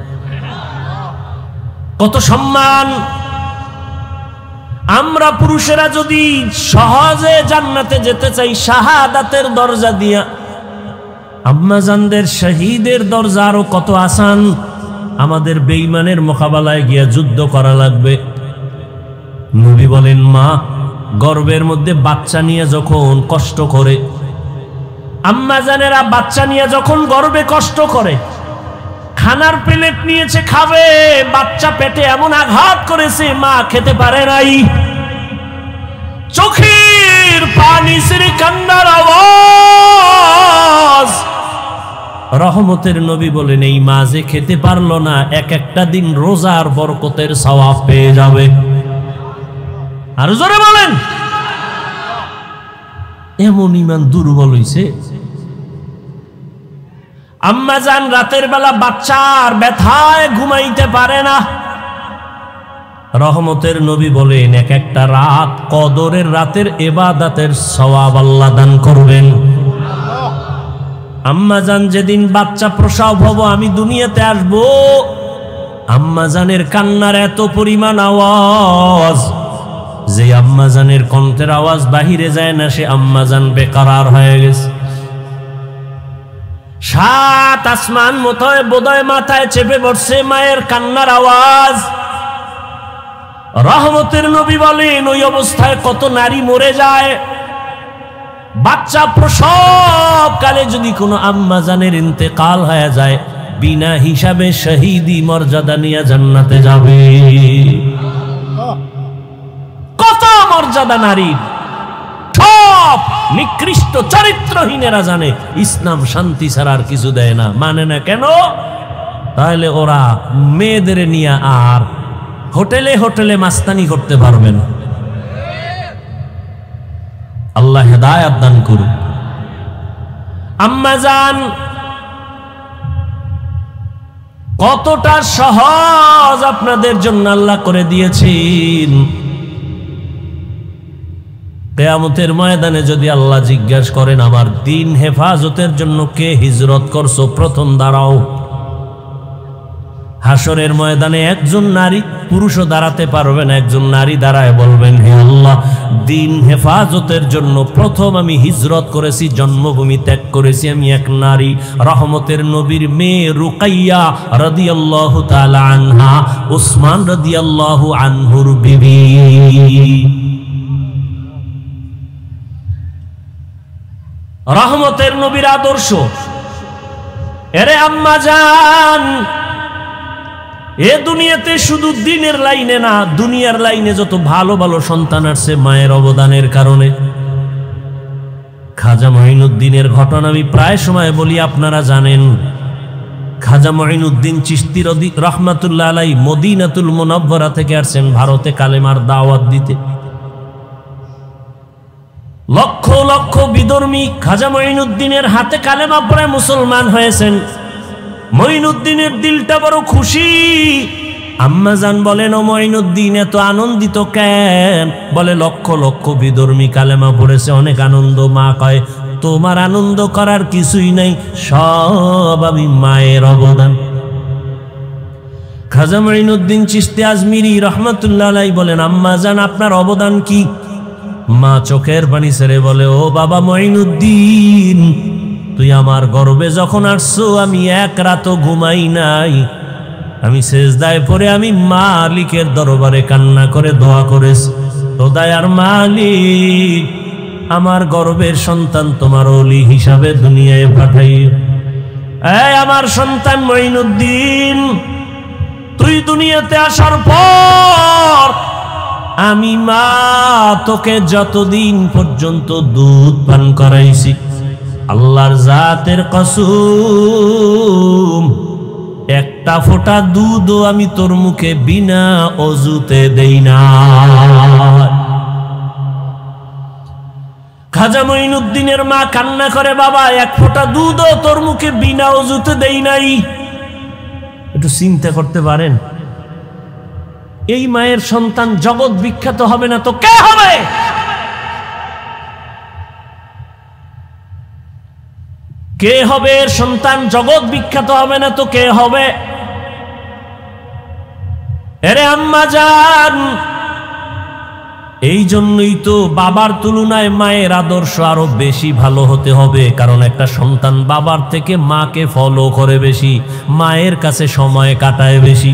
কত সম্মান। আমরা পুরুষেরা যদি সহজে জান্নাতে যেতে চাই শাহাদাতের দরজা দিয়া, আম্মাজানদের শহীদের দরজা আরো কত আসান। আমাদের বেঈমানের মোকাবেলায় গিয়া যুদ্ধ করা লাগবে। নবী বলেন, মা গর্ভের মধ্যে বাচ্চা নিয়ে যখন কষ্ট করে, আম্মাজানেরা বাচ্চা নিয়ে যখন গর্ভে কষ্ট করে, খানার প্লেট নিয়েছে খাবে, বাচ্চা পেটে এমন আঘাত করেছে মা খেতে পারে নাই, চোখের পানি ছেড়ে কান্নার আওয়াজ। রহমতের নবী বলেন, এই মা যে খেতে পারলো না, এক একটা দিন রোজার বরকতের সওয়াব পেয়ে যাবে। আর জোরে বলেন, এমন ইমান দুর্বল হইছে। আম্মাজান রাতের বেলা বাচ্চার ব্যথায় ঘুমাইতে পারে না। রহমতের নবী বলেন, এক একটা রাত কদরের রাতের ইবাদতের সওয়াব আল্লাহ দান করবেন। আম্মাজান যেদিন বাচ্চা প্রসব হব, আমি দুনিয়াতে আসব, আম্মাজানের কান্নার এত পরিমাণ আওয়াজ যে আম্মাজানের কণ্ঠের আওয়াজ বাহিরে যায় না, সে আম্মাজান বেকরার হয়ে গেছে। সাত আসমান মতোয় বোধহয় মাথায় চেপে পড়ছে মায়ের কান্নার আওয়াজ। রহমতের নবী বলেন, ওই অবস্থায় কত নারী মরে যায়। বাচ্চা প্রসব কালে যদি কোনো আম্মাজানের ইন্তেকাল হয়ে যায়, বিনা হিসাবে শহীদি মর্যাদা নিয়ে জান্নাতে যাবে। কত মর্যাদা নারীর, সব নিকৃষ্ট চরিত্রহীনেরা জানে ইসলাম শান্তি ছাড়া আর কিছু দেয় না। মানে না কেন? তাহলে ওরা মেয়েদের নিয়ে আর হোটেলে হোটেলে মাস্তানি করতে পারবে না। আল্লাহ হেদায়েত দান করুন। আম্মাজান কতটা সহজ আপনাদের জন্য আল্লাহ করে দিয়েছেন। কিয়ামতের ময়দানে যদি আল্লাহ জিজ্ঞাসা করেন, আমার দিন হেফাজতের জন্য কে হিজরত করছো, প্রথম দাঁড়াও। হাসরের ময়দানে একজন নারী, পুরুষও দাঁড়াতে পারবে না, একজন নারী দাঁড়ায় বলবেন, হে আল্লাহ, দিন হেফাজতের জন্য প্রথম আমি হিজরত করেছি, জন্মভূমি ত্যাগ করেছি, আমি এক নারী। রহমতের নবীর মেয়ে রুকাইয়া রাদিয়াল্লাহু তাআলা আনহা, উসমান রাদিয়াল্লাহু আনহুর বিবি। রহমতের নবীর আদর্শ। এরে আম্মাজান, এ দুনিয়াতে শুধু দিনের লাইনে না, দুনিয়ার লাইনে যত ভালো ভালো সন্তান আসছে মায়ের অবদানের কারণে। খাজা মঈনুদ্দিনের ঘটনা আমি প্রায় সময় বলি, আপনারা জানেন। খাজা মঈনুদ্দিন চিশতি রহমাতুল্লাহ আলাইহি মদিনাতুল মুনাওয়ারা থেকে আসছেন ভারতে কালেমার দাওয়াত দিতে। লক্ষ লক্ষ বিধর্মী খাজা মঈনুদ্দিনের হাতে কালেমা পড়ে মুসলমান হয়েছেন। মঈনুদ্দিনের দিলটা বড় খুশি। আম্মাজান বলেন, ও মঈনুদ্দিন এত আনন্দিত কেন? বলে, লক্ষ লক্ষ বিধর্মী কালেমা পড়েছে, অনেক আনন্দ। মা কয়, তোমার আনন্দ করার কিছুই নাই, সব আমি মায়ের অবদান। খাজা মঈনুদ্দিন চিশতি আজমিরি রহমাতুল্লাহ আলাইহি বলেন, আম্মাজান আপনার অবদান কি? মা চোখের পানি ছেড়ে বলে, ও বাবা মঈনুদ্দিন, তুই আমার গর্ভে যখন আসছো, আমি এক রাতও ঘুমাই নাই। আমি সেজদায় পড়ে আমি মালিকের দরবারে কান্না করে দোয়া করেছি, তো দয়ার মালিক, আমার গর্ভের সন্তান তোমার ওলি হিসাবে দুনিয়ায় পাঠাই। এই আমার সন্তান মঈনুদ্দিন, তুই দুনিয়াতে আসার পর আমি মা তোকে যতদিন পর্যন্ত দুধ পান করাইছি, আল্লাহর জাতের কসম, একটা ফোঁটা দুধও আমি তোর মুখে বিনা অজুতে দেই না। খাজা মঈনুদ্দিনের মা কান্না করে, বাবা এক ফোঁটা দুধও তোর মুখে বিনা অজুতে দেই নাই। একটু চিন্তা করতে পারেন, এই মায়ের সন্তান জগৎ বিখ্যাত হবে না তো কে হবে? কে হবে এর সন্তান? জগৎ বিখ্যাত হবে না তো কে হবে? এরে আম্মাজান, এই জন্যই তো বাবার তুলনায় মায়ের আদর্শ আরো বেশি ভালো হতে হবে, কারণ একটা সন্তান বাবার থেকে মাকে ফলো করে বেশি, মায়ের কাছে সময় কাটায় বেশি।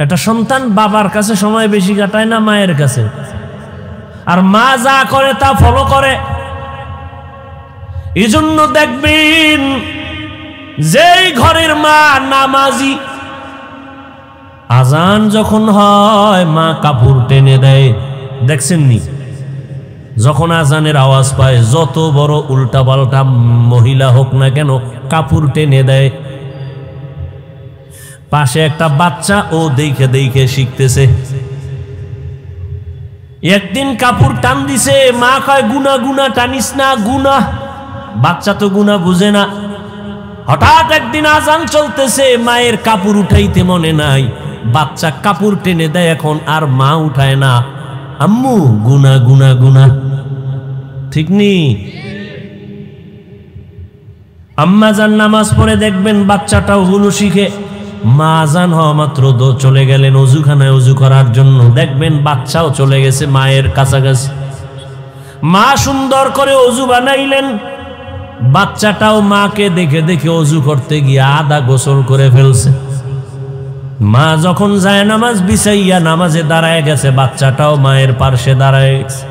একটা সন্তান বাবার কাছে সময় বেশি কাটায় না মায়ের কাছে? আর মা যা করে তা ফলো করে। এজন্য দেখবেন যেই ঘরের মা নামাজি, আজান যখন হয় মা কাপড় টেনে দেয়। দেখছেন নি? যখন আজানের আওয়াজ পায় যত বড় উল্টাপাল্টা মহিলা হোক না কেন কাপড় টেনে দেয়। পাশে একটা বাচ্চা ও দেখে দেখে শিখতেছে। একদিন কাপড় টান দিছে, মা কয় গুনা গুনা টানিস না, গুনা। বাচ্চা তো গুনা বুঝে না। হঠাৎ একদিন আজান চলতেছে, মায়ের কাপড় উঠাইতে মনে নাই, বাচ্চা কাপড় টেনে দেয়, এখন আর মা উঠায় না। আম্মু গুনা গুনা গুনা, ঠিক নি? আম্মা যান নামাজ পড়ে দেখবেন বাচ্চাটাও গুলো শিখে। মা আজান হওয়া মাত্র চলে গেলেন অজুখানায় অজু করার জন্য, দেখবেন বাচ্চাও চলে গেছে মায়ের কাছাকাছি। মা সুন্দর করে অজু বানাইলেন, বাচ্চাটাও মাকে দেখে দেখে অজু করতে গিয়ে আধা গোসল করে ফেলছে। মা যখন যায় নামাজ বিছাইয়া নামাজে দাঁড়ায় গেছে, বাচ্চাটাও মায়ের পার্শ্বে দাঁড়ায় গেছে।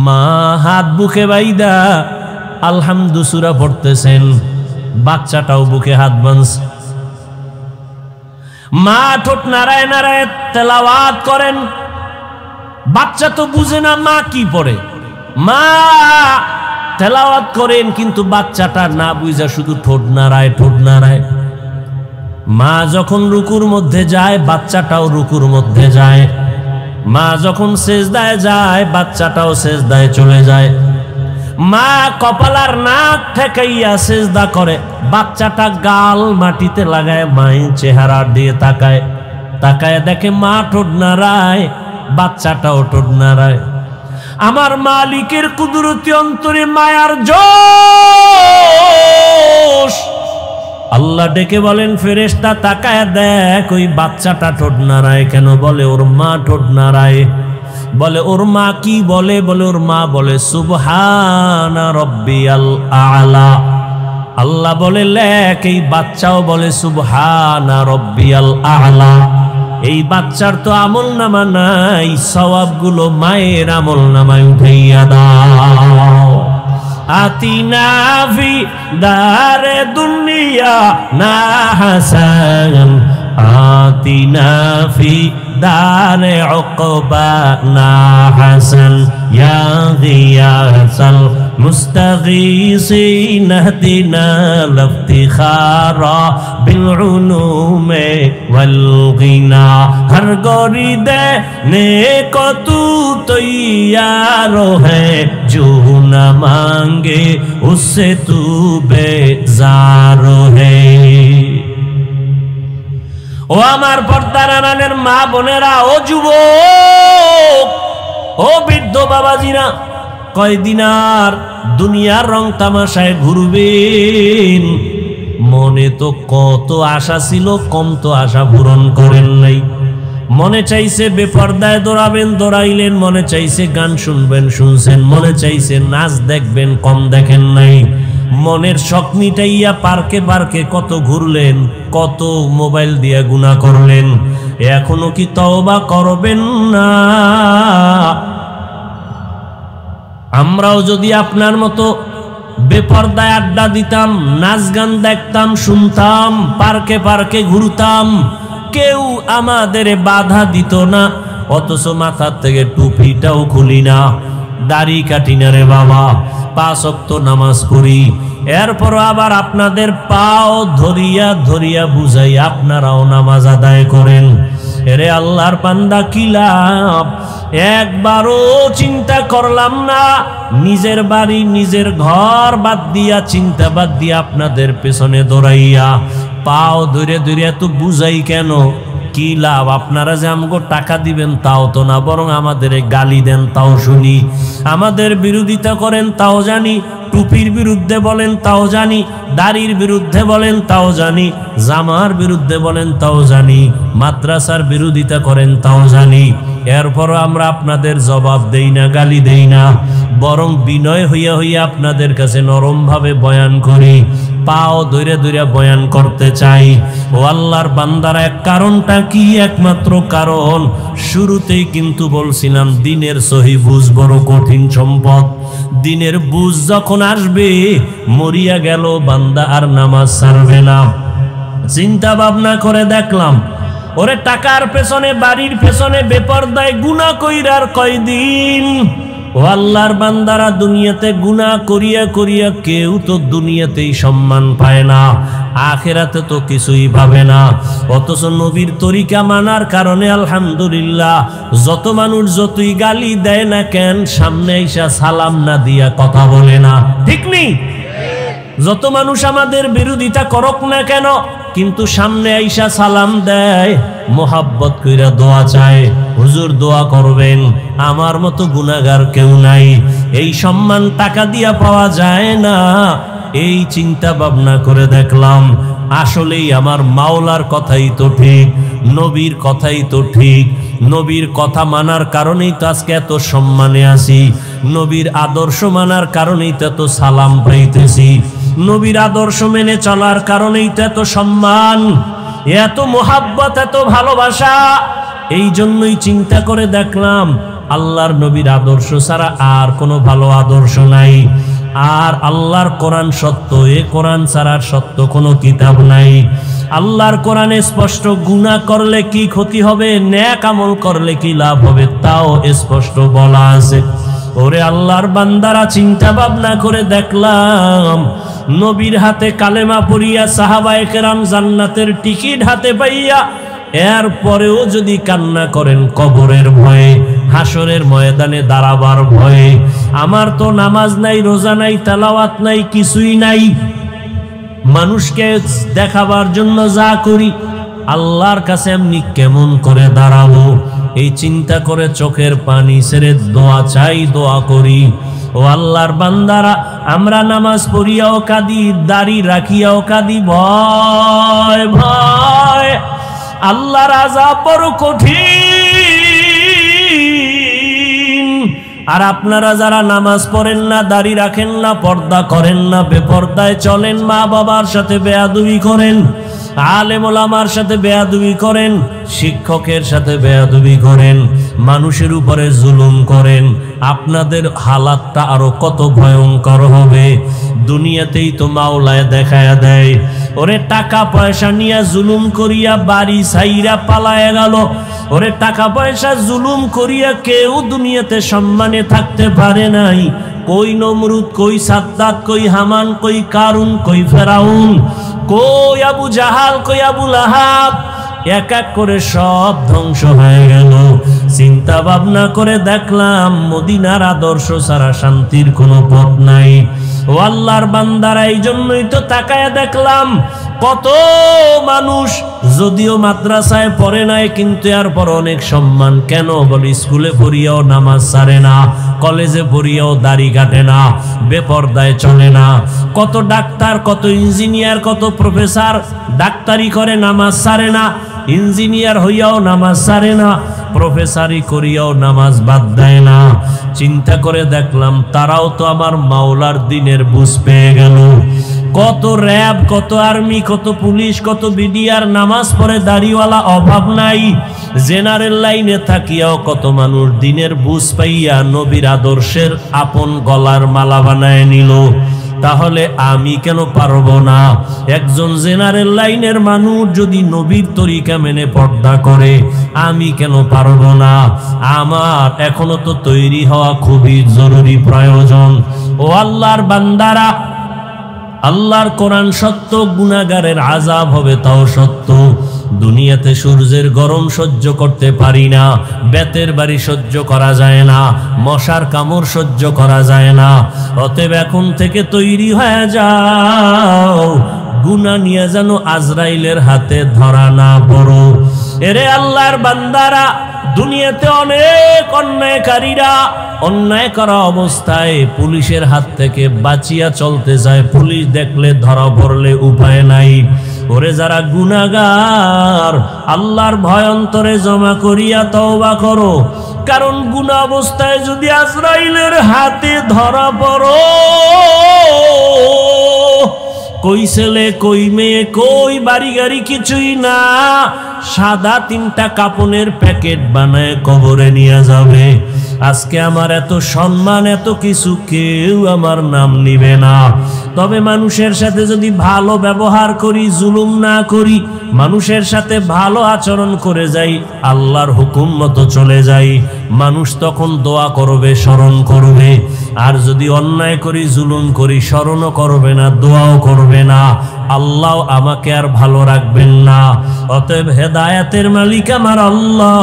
মা হাত বুকে বাইদা আলহামদু সূরা পড়তেছেন, বাচ্চাটাও বুকে হাত বাঁধছে। মা ঠোঁট নাড়ায় নাড়ায় তেলাওয়াত করেন। বাচ্চা তো বুঝে না মা কি পড়ে, মা তেলাওয়াত করেন, কিন্তু বাচ্চাটা না বুঝা শুধু ঠোঁট নাড়ায় ঠোঁট নাড়ায়। মা যখন রুকুর মধ্যে যায় বাচ্চাটাও রুকুর মধ্যে যায়, মা যখন সেজদায় যায় বাচ্চাটাও সেজদায় চলে যায়। মা কপালার নাক ঠেকাইয়া সেজদা করে, বাচ্চাটা গাল মাটিতে লাগায় মায়ের চেহারা দিয়ে তাকায়, তাকায় দেখে মা ঠোঁট নাড়ায়, বাচ্চাটাও ঠোঁট নাড়ায়। আমার মালিকের কুদরতি অন্তরে মায়ার জোশ। আল্লাহ ডেকে বলেন, ফেরেশতা তাকায় দেখ ওই বাচ্চাটা ঠোঁট নাড়ায় কেন? বলে ওর মা ঠোঁট নাড়ায়। বলে ওর মা কি বলে? বলে ওর মা বলে সুবহানা রব্বিয়াল আলা। আল্লাহ বলে লেখ, এই বাচ্চাও বলে সুবহানা রব্বিয়াল আলা। এই বাচ্চার তো আমল নামা নাই, সওয়াবগুলো মায়ের আমল নামায় উঠাইয়া দাও। আতিনা ফি দারে দুনিয়া না হাসান, আতিনা ফি দারে উকবা না হাসান, ইয়া গিয়াসাল মুস্তাগীসিন ইহদিনা লিফতিখারা বিল উলুমে ওয়াল গিনা। হর গরি দে নেক তু তৈয়ার है जो न मांगे उससे तू बेजार है। ও আমার পর্দার আড়ালের মা বোনেরা, ও যুবক, ও বৃদ্ধ বাবাজিরা, কয়দিন আর দুনিয়ার রং তামাশায় ঘুরবেন? মনে তো কত আশা ছিল, কম তো আশা পূরণ করেন নাই। মনে চাইছে বেপর্দায় দৌড়াবেন, দৌড়াইলেন। মনে চাইছে গান শুনবেন, শুনছেন। মনে চাইছে নাচ দেখবেন, কম দেখেন নাই। মনের শখ মিটাইয়া পার্কে পার্কে কত ঘুরলেন, কত মোবাইল দিয়া গুনাহ করলেন। এখনো কি তওবা করবেন না? আমরাও যদি আপনার মতো বেপর্দায় আড্ডা দিতাম, নাচ গান দেখতাম, শুনতাম, পার্কে পার্কে ঘুরতাম, কেউ আমাদের বাধা দিত না। অথচ মাথার থেকে টুপিটাও খুলি না, দাড়ি কাটি না রে বাবা, 5 ওয়াক্ত নামাজ পড়ি। এরপর আবার আপনাদের পাও ধরিয়া ধরিয়া বুঝাই আপনারাও নামাজ আদায় করেন। এরে আল্লাহর বান্দা, কি লাভ? একবারও চিন্তা করলাম না, নিজের বাড়ি নিজের ঘর বাদ দিয়া, চিন্তা বাদ দিয়া আপনাদের পেছনে দৌড়াইয়া পাও ধরে ধরে এত বুঝাই কেন? কি লাভ? আপনারা যে আমগো টাকা দিবেন তাও তো না, বরং আমাদের গালি দেন তাও শুনি, আমাদের বিরোধিতা করেন তাও জানি, টুপির বিরুদ্ধে বলেন তাও জানি, দাড়ির বিরুদ্ধে বলেন তাও জানি, জামার বিরুদ্ধে বলেন তাও জানি, মাদ্রাসার বিরোধিতা করেন তাও জানি। এরপরও আমরা আপনাদের জবাব দেই না, গালি দেই না, বরং বিনয় হইয়া হইয়া আপনাদের কাছে নরমভাবে বয়ান করি, পাও ধরে ধরে বয়ান করতে চাই। ও আল্লাহর বান্দারা, এক কারণটা কি? একমাত্র কারণ শুরুতেই কিন্তু বলছিলাম, দিনের সহি বুঝ বড় কঠিন সম্পদ। দিনের বুঝ যখন আসবে, মরিয়া গেল বান্দা আর নামাজ ছাড়বে না। চিন্তা ভাবনা করে দেখলাম, ওরে টাকার পেছনে, বাড়ির পেছনে বেপরদায় গুনাহ কইরার কয়দিন। ও আল্লাহর বান্দারা, দুনিয়াতে গুনাহ করিয়া করিয়া কেউ তো দুনিয়াতেই সম্মান পায় না, আখিরাতে তো কিছুই পাবে না। অথচ নবীর তরিকা মানার কারণে আলহামদুলিল্লাহ, যত মানুষ যতই গালি দেয় না কেন, সামনে আইসা সালাম না দিয়া কথা বলে না, ঠিক নেই? যত মানুষ আমাদের বিরোধিতা করক না কেন, কিন্তু সামনে আইসা সালাম দেয়, মোহাব্বত কইরা দোয়া চায়, হুজুর দোয়া করবেন, আমার মতো গুনাহগার কেউ নাই। এই সম্মান টাকা দিয়া পাওয়া যায় না। এই চিন্তা ভাবনা করে দেখলাম, আসলেই আমার মাওলার কথাই তো ঠিক, নবীর কথাই তো ঠিক। নবীর কথা মানার কারণেই তো আজকে এত সম্মানে আছি, নবীর আদর্শ মানার কারণেই তো এত সালাম পাইতেছি, নবীর আদর্শ মেনে চলার কারণেই তো এত সম্মান, এত মোহাব্বত, এত ভালোবাসা। এই জন্যই চিন্তা করে দেখলাম, আল্লাহর নবীর আদর্শ ছাড়া আর কোনো ভালো আদর্শ নাই। আর আল্লাহর কোরআন সত্য, এ কোরআন ছাড়া সত্য কোনো কিতাব নাই। আল্লাহর কোরআনে স্পষ্ট, গুনাহ করলে কি ক্ষতি হবে, নেক আমল করলে কি লাভ হবে, তাও স্পষ্ট বলা আছে। ওরে আল্লাহর বান্দারা, চিন্তা ভাবনা করে দেখলাম, নবীর হাতে কালেমা পড়িয়া সাহাবায়ে কেরাম জান্নাতের টিকিট হাতে পাইয়া, এরপরেও যদি কান্না করেন কবরের ভয়ে, হাসরের ময়দানে দাঁড়াবার ভয়ে, আমার তো নামাজ নাই, রোজা নাই, তেলাওয়াত নাই, কিছুই নাই, মানুষকে দেখাবার জন্য যা করি, আল্লাহর কাছে এমনি কেমন করে দাঁড়াবো? এই চিন্তা করে চোখের পানি ছেড়ে দোয়া চাই, দোয়া করি। ও আল্লাহর বান্দারা, আমরা নামাজ পড়িয়াও কাঁদি, দাড়ি রাখিয়াও কাঁদি, ভয় ভয়, আল্লাহর আযাব বড় কঠিন। আর আপনারা যারা নামাজ পড়েন না, দাড়ি রাখেন না, পর্দা করেন না, বেপর্দায় চলেন, মা বাবার সাথে বেয়াদবি করেন, আলেম ওলামার সাথে বেয়াদবি করেন, শিক্ষকের সাথে বেয়াদবি করেন, মানুষের উপরে জুলুম করেন, আপনাদের হালাতটা আরো কত ভয়ঙ্কর হবে। দুনিয়াতেই তো মাওলায় দেখায়া দেয়, ওরে টাকা পয়সা নিয়ে জুলুম করিয়া বাড়ি ছাইরা পালায়া গেল। ওরে টাকা পয়সা জুলুম করিয়া কেউ দুনিয়াতে সম্মানে থাকতে পারে নাই। কই নমরুদ, কই সাদ্দাত, কই হামান, কই কারুন, কই ফেরাউন, কই আবু জাহাল, কই আবু লাহাব, এক এক করে সব ধ্বংস হয়ে গেল। চিন্তা ভাবনা করে দেখলাম, মদিনার আদর্শ ছাড়া শান্তির কোনো পথ নাই। ও আল্লাহর বান্দারা, এই জন্যই তো তাকায়া দেখলাম, কত মানুষ যদিও মাদ্রাসায় পড়ে নাই, কিন্তু এরপর অনেক সম্মান। কেন বলি? স্কুলে পড়িয়াও নামাজ ছাড়ে না, কলেজে পড়িয়াও দাড়ি কাটে না, বেপর্দায় চলে না। কত ডাক্তার, কত ইঞ্জিনিয়ার, কত প্রফেসর ডাক্তারি করে, নামাজ ছাড়ে না, ইঞ্জিনিয়ার হইয়াও নামাজ ছাড়ে না, প্রফেসরি করিয়াও নামাজ বাদ দেয় না। চিন্তা করে দেখলাম, তারাও তো আমার মাওলার দিনের বুঝ পেয়ে গেল। কত র্যাব, কত আর্মি, কত পুলিশ, কত বিডিআর নামাজ পড়ে, দাড়িওয়ালা অভাব নাই। জেনারেল লাইনে থাকিয়াও কত মানুষ দিনের বুঝ পাইয়া নবীর আদর্শের আপন গলার মালা বানায় নিল। তাহলে আমি কেন পারবো না? একজন জেনারেল লাইনের মানুষ যদি নবীর তরিকা মেনে পর্দা করে, আমি কেন পারবো না? আমার এখনো তো তৈরি হওয়া খুবই জরুরি, প্রয়োজন। ও আল্লাহর বান্দারা, আল্লাহর কোরআন সত্য, গুনাহগারের আযাব হবে তাও সত্য। দুনিয়াতে সূর্যের গরম সহ্য করতে পারি না, বেতের বাড়ি সহ্য করা যায় না, মশার কামড় সহ্য করা যায় না। অতএব এখন থেকে তৈরি হয়ে যাও, গুনাহ নিয়ে যেন আজরাইলের হাতে ধরা না পড়ো। এরে আল্লাহর বান্দারা, দুনিয়াতে অনেক অন্যায়কারীরা অন্যায় করা অবস্থায় পুলিশের হাত থেকে বাঁচিয়া চলতে যায়, পুলিশ দেখলে ধরা পড়লে উপায় নাই। ওরে যারা গুনাহগার, আল্লাহর ভয় অন্তরে জমা করিয়া তওবা করো, কারণ গুনাহ অবস্থায় যদি আজরাইলের হাতে ধরা পড়ো, কই ছেলে কই মেয়ে কই বাড়ি গাড়ি কিছুই না, সাদা 3টা কাপনের প্যাকেট বানায় কবরে নিয়ে যাবে। আজকে আমার এত সম্মান এত কিছু, কেউ আমার নাম নিবে না। তবে মানুষের সাথে যদি ভালো ব্যবহার করি, জুলুম না করি, মানুষের সাথে ভালো আচরণ করে যাই, আল্লাহর হুকুম মতো চলে যাই, মানুষ তখন দোয়া করবে, স্মরণ করবে। আর যদি অন্যায় করি, জুলুম করি, স্মরণও করবে না, দোয়াও করবে না, আল্লাহ আমাকে আর ভালো রাখবেন না। অতএব হেদায়েতের মালিক আমার আল্লাহ।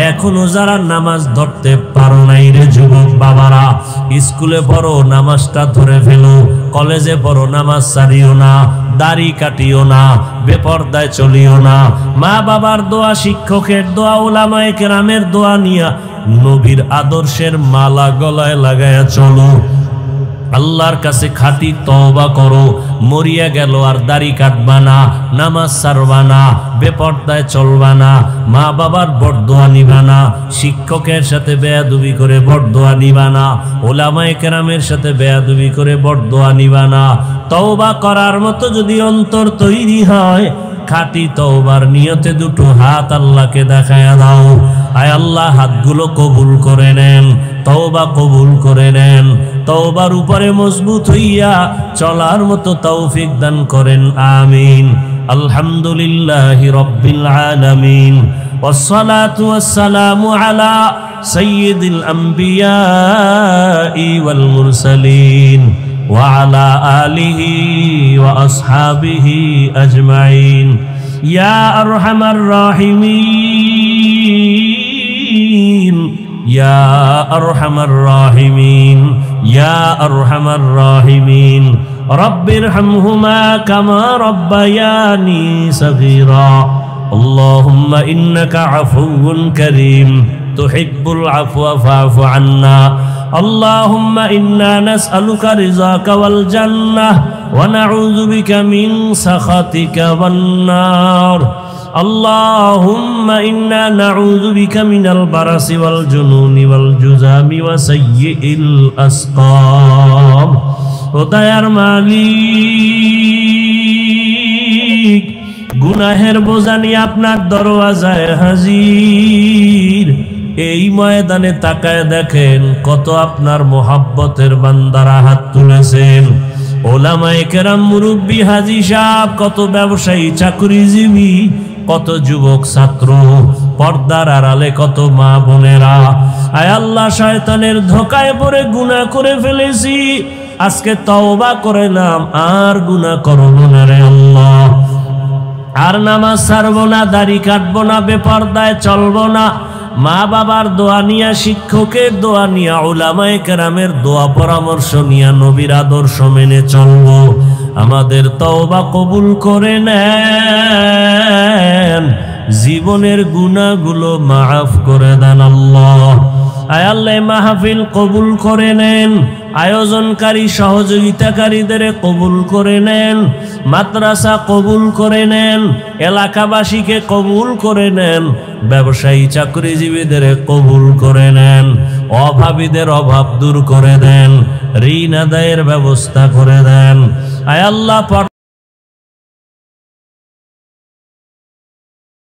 এখনো যারা নামাজ ধরতে পারো নাই রে যুবক বাবারা, স্কুলে পড়ো, নামাজটা ধরে ফেলো, কলেজে পড়ো, নামাজ ছাড়িও না, দাড়ি কাটিও না, বেপরদায় চলিও না। মা বাবার দোয়া, শিক্ষকের দোয়া, উলামায়ে কেরামের দোয়া নিয়া নবীর আদর্শের মালা গলায় লাগায়া চলো। আল্লাহর কাছে খাঁটি তওবা করো। মরিয়া গেল আর দাড়ি কাটবা না, নামাজ ছাড়বা না, বেপরদায় চলবা না, মা বাবার বরদোয়া নিবা না, শিক্ষকের সাথে বেয়াদবি করে বরদোয়া নিবা না, উলামায়ে কেরামের সাথে বেয়াদবি করে বরদোয়া নিবা না। তওবা করার মতো যদি অন্তর তৈরি হয়, খাঁটি তওবার নিয়তে দুটো হাত আল্লাহকে দেখায়া দাও। আয় আল্লাহ, হাতগুলো কবুল করে নেন, তওবা কবুল করে নেন, তওবার উপরে মজবুত হইয়া চলার মতো তৌফিক দান করেন, আমিন। আলহামদুলিল্লাহি রাব্বিল আলামিন, ওয়াসসালাতু ওয়াসসালামু আলা সাইয়্যিদিল আম্বিয়াই ওয়াল মুরসালিন ওয়া আলা আলিহি ওয়া আসহাবিহি আজমাইন। ইয়া আরহামার রাহিমিন, ইয়া আরহামার রাহিমিন, ইয়া আরহামার রাহিমিন। রব্বিরহামহুমা কামা রব্বায়ানি সগীরা। আল্লাহুম্মা ইন্নাকা আফুউন কারীম তুহিব্বুল আফওয়া ফা'ফু আন্না। আল্লাহুম্মা ইন্না নাসআলুকা রিযাকা ওয়াল জান্নাহ ওয়া নাউযু বিকা মিন সাখাতিকা ওয়ান নার। اللهم إنا نعوذ بك من البرص والجنون والجذام وسيء الأسقام। ওদায়ার মালিক, গুনাহের বোঝা নিয়ে আপনার দরওয়াজায় হাজির। এই ময়দানে তাকায় দেখেন কত আপনার মোহাব্বতের বান্দারা হাত তুলেছেন। ওলামায়ে কেরাম, মুরব্বী, হাজী সাহেব, কত ব্যবসায়ী, চাকরিজীবী, কত যুবক ছাত্র, পর্দার আড়ালে কত মা বোনেরা। আয় আল্লাহ, শয়তানের ধোকায় পড়ে গুনাহ করে ফেলেছি, আজকে তওবা করলাম, আর গুনাহ করব না রে আল্লাহ। আর নামাজ ছাড়বো না, দাড়ি কাটবো না, বেপরদায় চলবো না, মা বাবার দোয়া নিয়া, শিক্ষকের দোয়া নিয়া, উলামায়ে কেরামের দোয়া পরামর্শ নিয়া নবীর আদর্শ মেনে চলবো। আমাদের তওবা কবুল করে নেন, জীবনের গুনাহগুলো মাফ করে দেন আল্লাহ। আয় আল্লাহ, মাহফিল কবুল করে নেন, আয়োজনকারী সহযোগিতাকারীদের কবুল করে নেন, মাদ্রাসা কবুল করে নেন, এলাকাবাসীকে কবুল করে নেন, ব্যবসায়ী চাকরিজীবীদের কবুল করে নেন, অভাবীদের অভাব দূর করে দেন, ঋণ আদায়ের ব্যবস্থা করে দেন। আয় আল্লাহ,